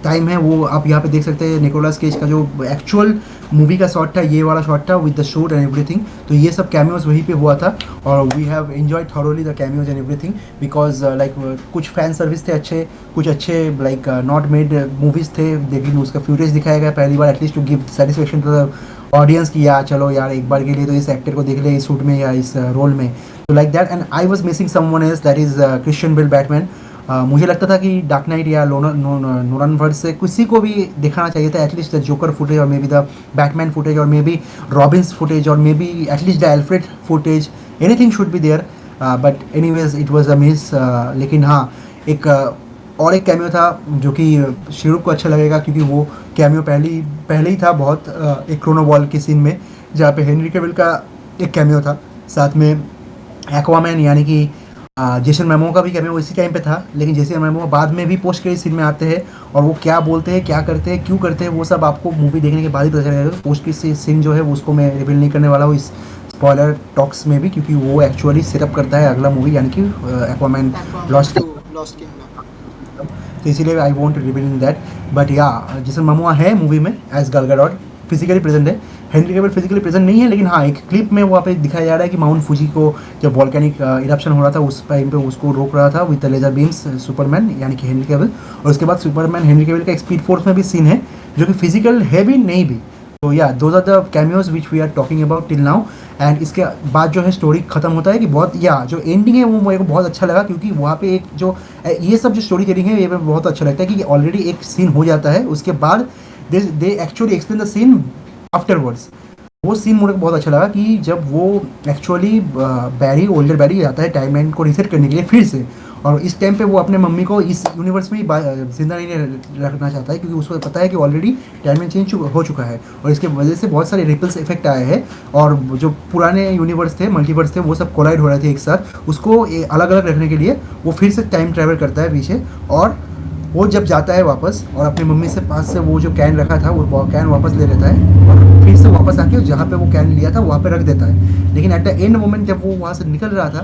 टाइम है वो आप यहाँ पे देख सकते हैं, निकोलस केज का जो एक्चुअल मूवी का शॉट था, ये वाला शॉट था with the shoot and everything. तो ये सब कैमियोज वहीं पे हुआ था, और we have enjoyed thoroughly the cameos and everything, because like कुछ फैन सर्विस थे अच्छे, कुछ अच्छे लाइक नॉट मेड मूवीज़ थे, लेकिन उसका फ्यूटेज दिखाया गया पहली बार, at least to give satisfaction to the audience की यार चलो यार एक बार के लिए तो इस एक्टर को देख ले इस सूट में या इस रोल में। तो like that, and I was missing someone else, that is Christian Bale Batman. मुझे लगता था कि डार्क नाइट या नोलन वर्स से किसी को भी दिखाना चाहिए था एटलीस्ट द जोकर फुटेज, और may be the Batman footage, और मे बी रॉबिन्स फुटेज, और may be at least the Alfred footage, anything should be there, but anyways it was a miss. लेकिन हाँ, एक और एक कैमियो था जो कि शिरूप को अच्छा लगेगा, क्योंकि वो कैमियो पहले ही था बहुत, एक क्रोनोबॉल के सीन में जहाँ पे हेनरी कैविल का एक कैमियो था, साथ में एक्वामैन यानी कि जेसन मोमो का भी कैमियो इसी टाइम पे था। लेकिन जेसन मोमो बाद में भी पोस्ट क्रेडिट सीन में आते हैं, और वो क्या बोलते हैं, क्या करते हैं, क्यों करते हैं, वो सब आपको मूवी देखने के बाद ही पता चलेगा। पोस्ट क्रेडिट सीन जो है उसको मैं रिवील नहीं करने वाला हूँ इस स्पॉइलर टॉक्स में भी, क्योंकि वो एक्चुअली सेटअप करता है अगला मूवी यानी कि एक्वामैन लॉस्ट। Lost kingdom. तो इसीलिए I want reveal in that, but या जेसन मोमोआ है मूवी में एज गल गैडोट, फिजिकली प्रेजेंट है। हेनरी कैविल फिजिकली प्रेजेंट नहीं है, लेकिन हाँ एक क्लिप में वहाँ पे दिखाया जा रहा है कि माउंट फूजी को जब वॉल्केनिक इरप्शन हो रहा था उस टाइम पे उसको रोक रहा था with the laser beams Superman यानी कि हेनरी कैविल। और उसके बाद सुपरमैन हेनरी कैविल का एक स्पीड फोर्स में भी सीन है जो कि फिजिकल है भी नहीं भी। तो या those are the cameos which we are talking about till now. And इसके बाद जो है स्टोरी खत्म होता है कि बहुत, या जो एंडिंग है वो मेरे को बहुत अच्छा लगा, क्योंकि वहाँ पे एक जो ये सब जो स्टोरी टेलिंग है ये मेरे को बहुत अच्छा लगता है कि ऑलरेडी एक सीन हो जाता है, उसके बाद they actually explain the scene afterwards. वो सीन मुझे बहुत अच्छा लगा कि जब वो एक्चुअली बैरी, ओल्डर बैरी जाता है टाइमलाइन को रीसेट करने के लिए फिर से, और इस टाइम पे वो अपने मम्मी को इस यूनिवर्स में ही जिंदा नहीं रखना चाहता है, क्योंकि उसको पता है कि ऑलरेडी टाइमलाइन चेंज हो चुका है, और इसके वजह से बहुत सारे रिपल्स इफेक्ट आए हैं, और जो पुराने यूनिवर्स थे, मल्टीवर्स थे, वो सब कोलाइड हो रहे थे एक साथ। उसको अलग अलग रखने के लिए वो फिर से टाइम ट्रैवल करता है पीछे, और वो जब जाता है वापस और अपनी मम्मी से पास से वो जो कैन रखा था वो कैन वापस ले लेता है, और फिर से वापस आके जहाँ पे वो कैन लिया था वहाँ पे रख देता है। लेकिन एट द एंड मोमेंट जब वो वहाँ से निकल रहा था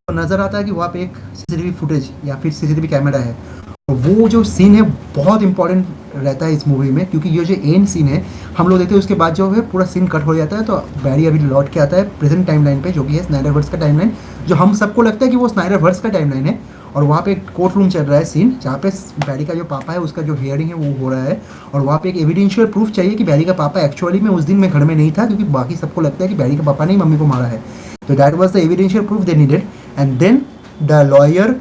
तो नज़र आता है कि वहाँ पे एक CCTV फुटेज या फिर CCTV कैमरा है। तो वो जो सीन है बहुत इंपॉर्टेंट रहता है इस मूवी में, क्योंकि ये जो एंड सीन है हम लोग देखते हैं, उसके बाद जो है पूरा सीन कट हो जाता है, तो बैरी अभी लौट के आता है प्रेजेंट टाइमलाइन पे, जो कि है स्नाइडरवर्स का टाइमलाइन, जो हम सबको लगता है कि वो स्नाइडरवर्स का टाइमलाइन है। और वहाँ पे एक कोर्ट रूम चल रहा है सीन, जहाँ पे बैरी का जो पापा है उसका जो हियरिंग है वो हो रहा है, और वहाँ पे एक एविडेंशियल प्रूफ चाहिए कि बैरी का पापा एक्चुअली में उस दिन में घर में नहीं था, क्योंकि बाकी सबको लगता है कि बैरी का पापा ने मम्मी को मारा है। तो that was the evidential proof they needed, and then the lawyer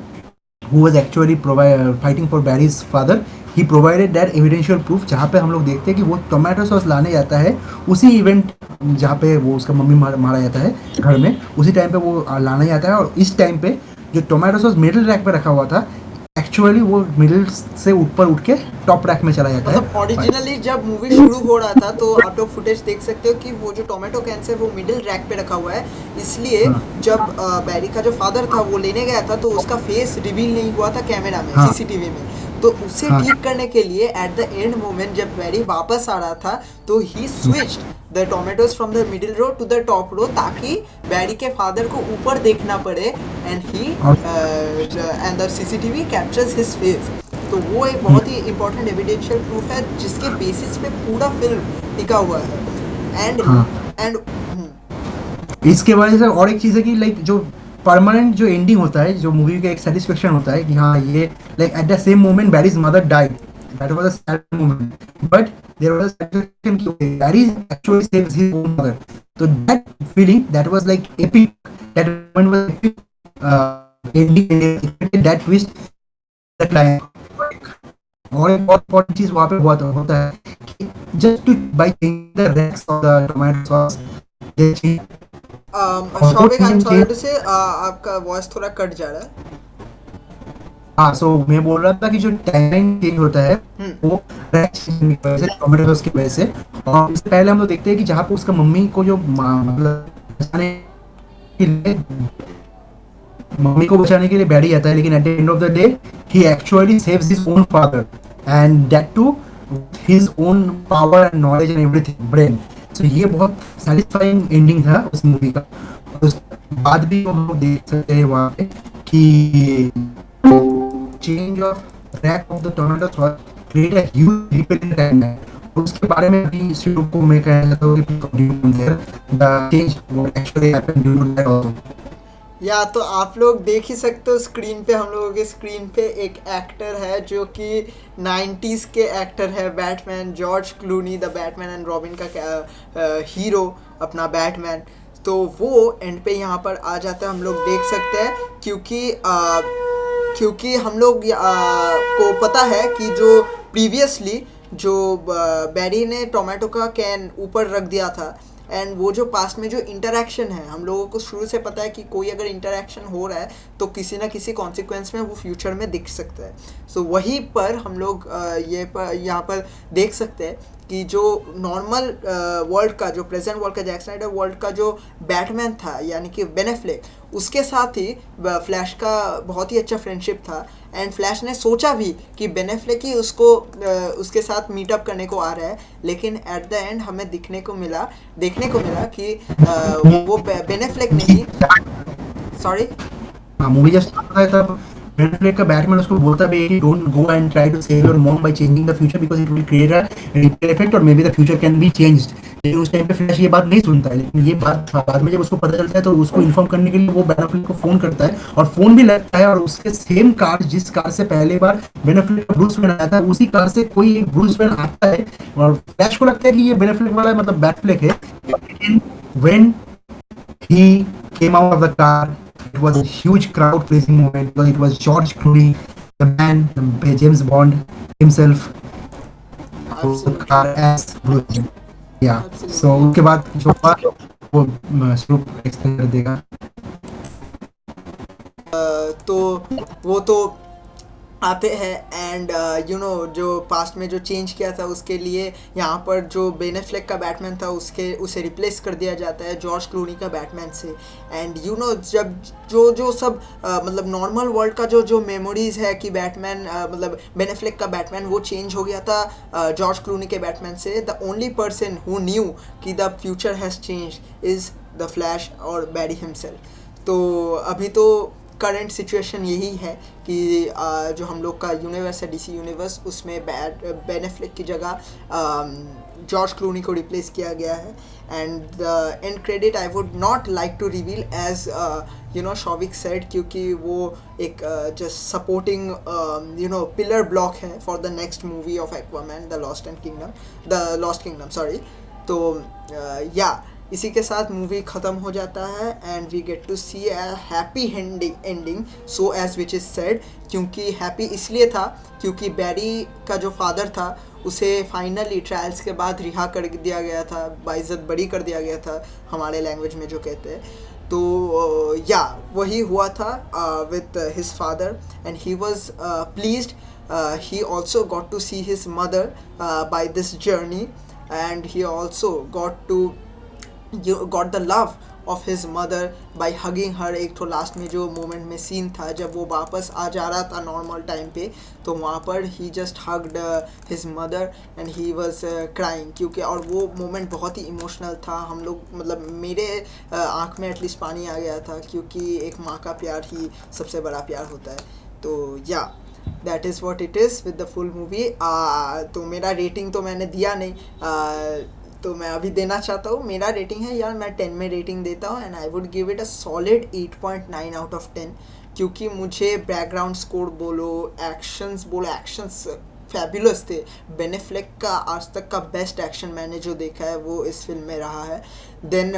who was actually fighting for Barry's father, he provided that evidential proof, जहाँ पे हम लोग देखते हैं कि वो टोमेटो सॉस लाने जाता है उसी इवेंट जहाँ पे वो उसका मम्मी मारा जाता है घर में, उसी टाइम पे वो लाने जाता है। और इस टाइम पे जो टोमेटो सॉस मिडिल रैक पे रखा हुआ था, एक्चुअली वो मिडिल से ऊपर उठ के टॉप रैक में चला जाता है। मतलब ओरिजिनली जब मूवी शुरू हो रहा था तो आउट ऑफ फुटेज देख सकते हो कि वो जो टोमेटो कैन है वो मिडिल रैक पे रखा हुआ है, इसलिए जब बैरी का जो फादर था वो लेने गया था तो उसका फेस रिवील नहीं हुआ था कैमरा में, CCTV में। तो उसे ठीक करने के लिए एट द एंड मोमेंट जब बैरी वापस आ रहा था तो ही switched the tomatoes from the middle row to the top row, ताकि बैरी के फादर को ऊपर देखना पड़े, and the CCTV captures his face. तो वो एक बहुत ही इंपॉर्टेंट एविडेंशियल प्रूफ है जिसके बेसिस पे पूरा फिल्म टिका हुआ है। एंड इसके वजह से और एक चीज़ है कि लाइक जो परमानेंट जो एंडिंग होता है, जो मूवी का एक सेटिस्फेक्शन होता है कि हाँ ये like at the same moment Barry's mother died, that was a sad moment, but there was a satisfaction कि Barry actually saves his own mother. तो that feeling that was like epic, that moment was epic ending, that twist the climax. और एक बहुत important चीज़ वहाँ पे बहुत होता है कि just to by changing the racks of the tomato sauce, they change Shouvik, I am sorry to say आपका वॉइस थोड़ा कट जा रहा है। हाँ, सो मैं बोल रहा था कि जो टाइमलाइन चेंज होता है वो टोमेटो सॉस की वजह से। और इससे पहले हम लोग देखते हैं कि जहाँ पे उसका मम्मी को जो मम्मी को बचाने के लिए बैरी आता है, लेकिन at the end of the day he actually saves his own father, and that too his own power and knowledge and everything brain. So ये बहुत satisfying ending था उस मूवी का. और उस बाद भी हम लोग देख सकते हैं वहाँ पे कि change of rack of the tomato sauce create a huge ripple in timeline. और उसके बारे में भी शुरू को मैं कहना चाहता हूँ कि continue from there the change what actually happened due to that also. या तो आप लोग देख ही सकते हो स्क्रीन पे, हम लोगों के स्क्रीन पे एक एक्टर है जो कि 90s के एक्टर है, Batman, George Clooney, the Batman and robin का हीरो अपना बैटमैन. तो वो एंड पे यहाँ पर आ जाता है, हम लोग देख सकते हैं, क्योंकि हम लोग को पता है कि जो प्रीवियसली जो बैरी ने टोमेटो का कैन ऊपर रख दिया था, एंड वो जो पास्ट में जो इंटरेक्शन है, हम लोगों को शुरू से पता है कि कोई अगर इंटरेक्शन हो रहा है तो किसी ना किसी कॉन्सिक्वेंस में वो फ्यूचर में दिख सकता है. सो वहीं पर हम लोग यहाँ पर देख सकते हैं कि जो नॉर्मल वर्ल्ड का, जो प्रेजेंट वर्ल्ड का, जैक स्नाइडर वर्ल्ड का जो बैटमैन था यानी कि बेन एफ्लेक, उसके साथ ही फ्लैश का बहुत ही अच्छा फ्रेंडशिप था. एंड फ्लैश ने सोचा भी कि बेन एफ्लेक ही उसके साथ मीटअप करने को आ रहा है, लेकिन एट द एंड हमें देखने को मिला कि वो बेन एफ्लेक नहीं, सॉरी, हाँ मूवी जब स्टार्ट होता है तब बेन एफ्लेक का बैटमैन उसको बोलता भी है कि don't go and try to save your mom by changing the future because it will create a ripple effect और may be the future can be changed. लेकिन उस टाइम पे फ्लैश ये बात नहीं सुनता है, लेकिन ये बात बाद में जब उसको पता चलता है तो उसको इन्फॉर्म करने के लिए वो बेन एफ्लेक को फोन करता है और फोन भी लगता है और उसके सेम कार जिस कार से पहले बार बेन एफ्लेक का ब्रूस वेन आया था उसी कार से कोई एक ब्रूस वेन आता है और फ्लैश को लगता है कि ये बेन एफ्लेक वाला है, मतलब बैटफ्लेक है. लेकिन when he came out of the car. It was a huge crowd pleasing moment because it was George Clooney, the man, the James Bond himself. Absolutely. car as Bruce. Yeah. Absolutely. So उसके बाद जो बात वो स्वरूप explain कर देगा. तो वो तो आते हैं एंड यू नो जो पास्ट में जो चेंज किया था उसके लिए यहाँ पर जो बेन एफ्लेक का बैटमैन था उसे रिप्लेस कर दिया जाता है जॉर्ज क्लूनी का बैटमैन से. एंड यू नो जब जो सब मतलब नॉर्मल वर्ल्ड का जो मेमोरीज है कि बैटमैन मतलब बेन एफ्लेक का बैटमैन वो चेंज हो गया था जॉर्ज क्लूनी के बैटमैन से. The only person who knew कि the future has change is the Flash और बैरी हिमसेल्फ. तो अभी तो करंट सिचुएशन यही है कि जो हम लोग का यूनिवर्स है डीसी यूनिवर्स, उसमें बेन एफ्लेक की जगह जॉर्ज क्लूनी को रिप्लेस किया गया है. And the end credit I would not like to reveal as you know Shouvik said, क्योंकि वो एक just supporting you know pillar block है for the next movie of Aquaman the Lost Kingdom sorry. तो या इसी के साथ मूवी ख़त्म हो जाता है and we get to see a happy ending so as which is sad. क्योंकि हैप्पी इसलिए था क्योंकि बैरी का जो फादर था उसे फाइनली ट्रायल्स के बाद रिहा कर दिया गया था, बाइज़्ज़त बरी कर दिया गया था हमारे लैंग्वेज में जो कहते हैं. तो या वही हुआ था with his father and he was pleased. he also got to see his mother by this journey and he also got the love of his mother by hugging her. एक तो लास्ट में जो मोमेंट में scene था जब वो वापस आ जा रहा था नॉर्मल टाइम पे, तो वहाँ पर ही just hugged his mother and he was crying. क्योंकि और वो मोमेंट बहुत ही इमोशनल था. हम लोग मतलब मेरे आँख में एटलीस्ट पानी आ गया था क्योंकि एक माँ का प्यार ही सबसे बड़ा प्यार होता है. तो या that is what it is with the full movie. तो मेरा रेटिंग तो मैंने दिया नहीं, तो मैं अभी देना चाहता हूँ. मेरा रेटिंग है यार, मैं 10 में रेटिंग देता हूँ and I would give it a solid 8.9 out of 10. क्योंकि मुझे बैकग्राउंड स्कोर बोलो, एक्शंस फैबुलस थे. बेन एफ्लेक का आज तक का बेस्ट एक्शन मैंने जो देखा है वो इस फिल्म में रहा है. देन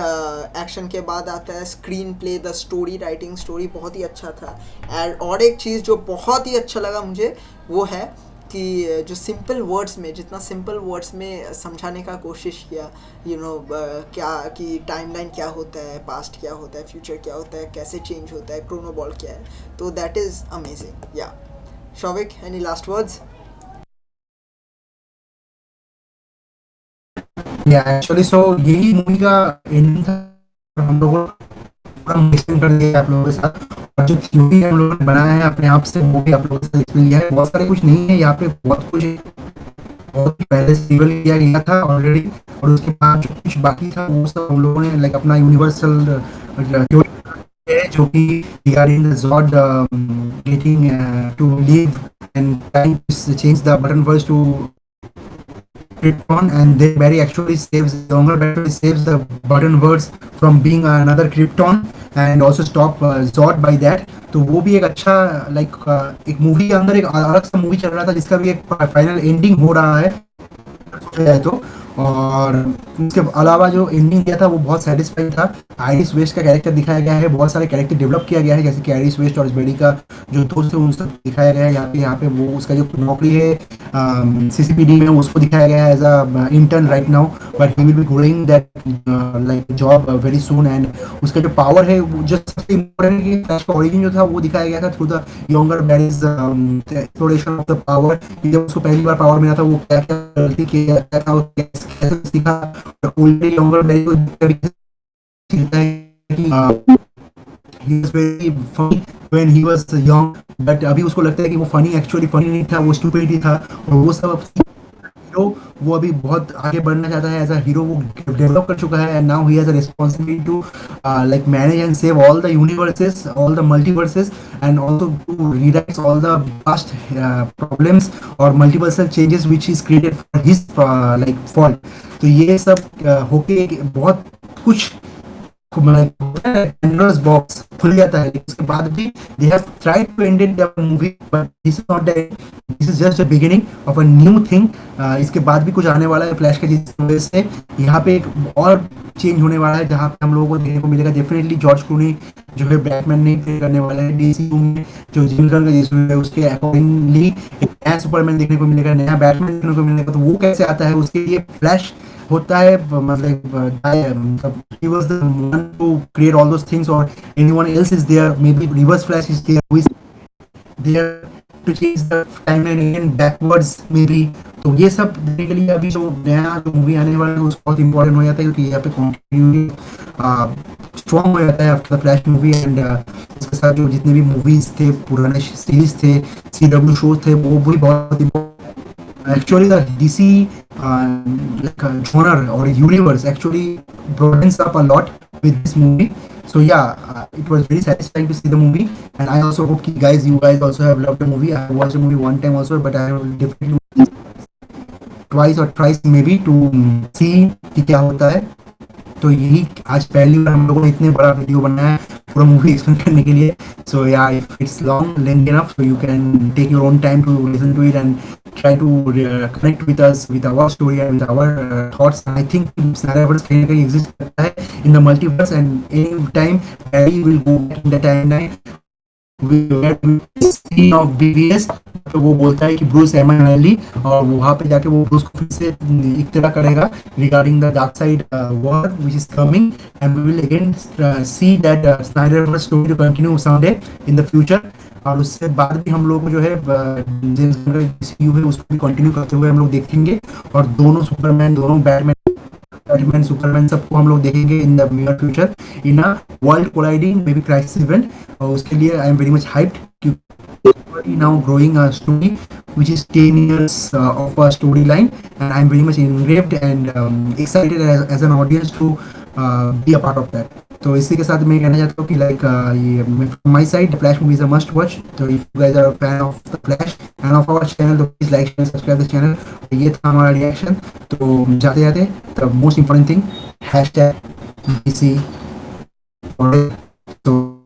एक्शन के बाद आता है screen play, the story writing, story बहुत ही अच्छा था. एंड और एक चीज़ जो बहुत ही अच्छा लगा मुझे वो है कि जो सिंपल वर्ड्स में, जितना सिंपल वर्ड्स में समझाने का कोशिश किया यू नो क्या कि टाइमलाइन क्या होता है, पास्ट क्या होता है, फ्यूचर क्या होता है, कैसे चेंज होता है, क्रोनोबॉल क्या है. तो दैट इज़ अमेजिंग. या शौविक, एनी लास्ट वर्ड्स? या एक्चुअली सो यही मूवी का एंडिंग था. हम लोगों पूरा मिक्सिंग कर दिया आप लोगों के साथ और जो थ्योरी हम लोगों ने बनाया है अपने आप से वो भी आप लोगों के साथ एक्सप्लेन किया है. बहुत सारे कुछ नहीं है यहाँ पे, बहुत कुछ है बहुत पहले से रिवील किया गया था ऑलरेडी, और उसके बाद जो कुछ बाकी था वो सब हम लोगों ने लाइक अपना यूनिवर्सल है जो कि regarding the Zod getting to live and trying to change the button verse to Krypton, and then Barry actually saves Younger Barry saves the button verse from being another Krypton and also stop Zod by that. तो वो भी एक अच्छा like एक movie के अंदर एक अलग सा मूवी चल रहा था जिसका भी एक फाइनल एंडिंग हो रहा है सोचा जाए तो। और उसके अलावा जो एंडिंग किया था वो बहुत सेटिस्फाइंग था। आइरिस वेस्ट का कैरेक्टर दिखाया गया है, बहुत सारे कैरेक्टर डेवलप किया गया है, जैसे कि आइरिस वेस्ट और बेडी का जो दोस्त है उन सब दिखाया गया है। यहाँ पे वो उसका जो नौकरी है सीसीपीडी में उसको दिखाया गया है as a intern right now, but he will be going that like job very soon. And उसका जो पावर है वो जो सबसे इम्पोर्टेंट है फ्लैश का ओरिजिन जो था वो दिखाया गया था through the younger berries exploration of the power. जब उसको पहली बार पावर मिला था वो क्या क्या गलती किया क्या था कैसे सीखा, और ओल्ड यंगर बैरी को सीखता है कि he was very funny when he was young, but अभी उसको लगता है कि वो फनी एक्चुअली फनी नहीं था, वो स्टूपिड ही था। और वो सब हीरो वो अभी बहुत आगे बढ़ना चाहता है एज अ हीरो, वो डेवलप कर चुका है and now he has a responsibility to like manage and save all the universes all the multiverses and also to rewrite all the past problems और multiversal changes which is created for his like fault. तो ये सब होके बहुत कुछ Pandora's box खुल जाता है। उसके बाद भी they have tried to end it the movie, but this is not the end. This is just the beginning of a new thing. इसके बाद भी कुछ आने वाला है फ्लैश के जिस वजह से यहाँ पे एक और चेंज होने वाला है जहाँ पे हम लोगों को देखने को मिलेगा डेफिनेटली जॉर्ज क्लूनी जो है बैटमैन नहीं प्ले करने वाला है डीसी में, जो जिम गन का जिसमें है उसके अकॉर्डिंगली एक नया सुपरमैन देखने को मिलेगा, नया बैटमैन देखने को मिलेगा। तो वो कैसे आता है उसके लिए फ्लैश होता है मतलब he was the one to create all those things, or anyone else is there, maybe reverse flash is there who is there to change the timeline again backwards maybe। तो ये सब देखने के लिए अभी जो नया जो मूवी आने वाला है वो बहुत इंपॉर्टेंट हो जाता है क्योंकि यहाँ पे कंटिन्यू स्ट्रॉन्ग हो जाता है after the flash movie. And उसके साथ जो जितने भी मूवीज थे पुराने सीरीज थे CW शोज थे वो भी बहुत actually the DC like genre or universe actually broadens up a lot with this movie. So yeah, it was very satisfying to see the movie, and I also hope you guys also have loved the movie. I watched the movie one time also, but I will definitely watch twice or thrice maybe to see कि क्या होता है। तो यही आज पहली बार हम लोगों ने इतने बड़ा वीडियो बनाया है पूरा मूवी एक्सप्लेन करने के लिए। सो या if it's long length enough so you can take your own time to listen to it and try to connect with us with our story and with our thoughts. I think Snyderverse कहीं ना कहीं exist करता है in the multiverse, and any time Barry will go back in the timeline scene of BVS। तो वो बोलता है कि ब्रूस एमएनएली, और वहाँ पे जाके वो ब्रूस को फिर से इक्तरा करेगा regarding the dark side war which is coming, and we will again see that Snyderverse story to continue someday in the future. और उससे बाद भी हम लोग जो है जेम्स गन का DCU है उसको भी कंटिन्यू करते हुए हम लोग देखेंगे, और दोनों सुपरमैन दोनों बैटमैन सुपरमैन सबको हम लोग देखेंगे in the near future in a world colliding may be crisis event. और उसके लिए I am very much hyped now growing a story which is 10 years of a storyline, and I'm very much engraved and excited as an audience to be a part of that। तो इसी के साथ मैं कहना चाहता हूँ कि like ये my side Flash movie is a must watch. तो if you guys are fan of the Flash and of our channel तो please like share subscribe the channel. ये था हमारा रिएक्शन। तो जाते जाते the most important thing #DC। तो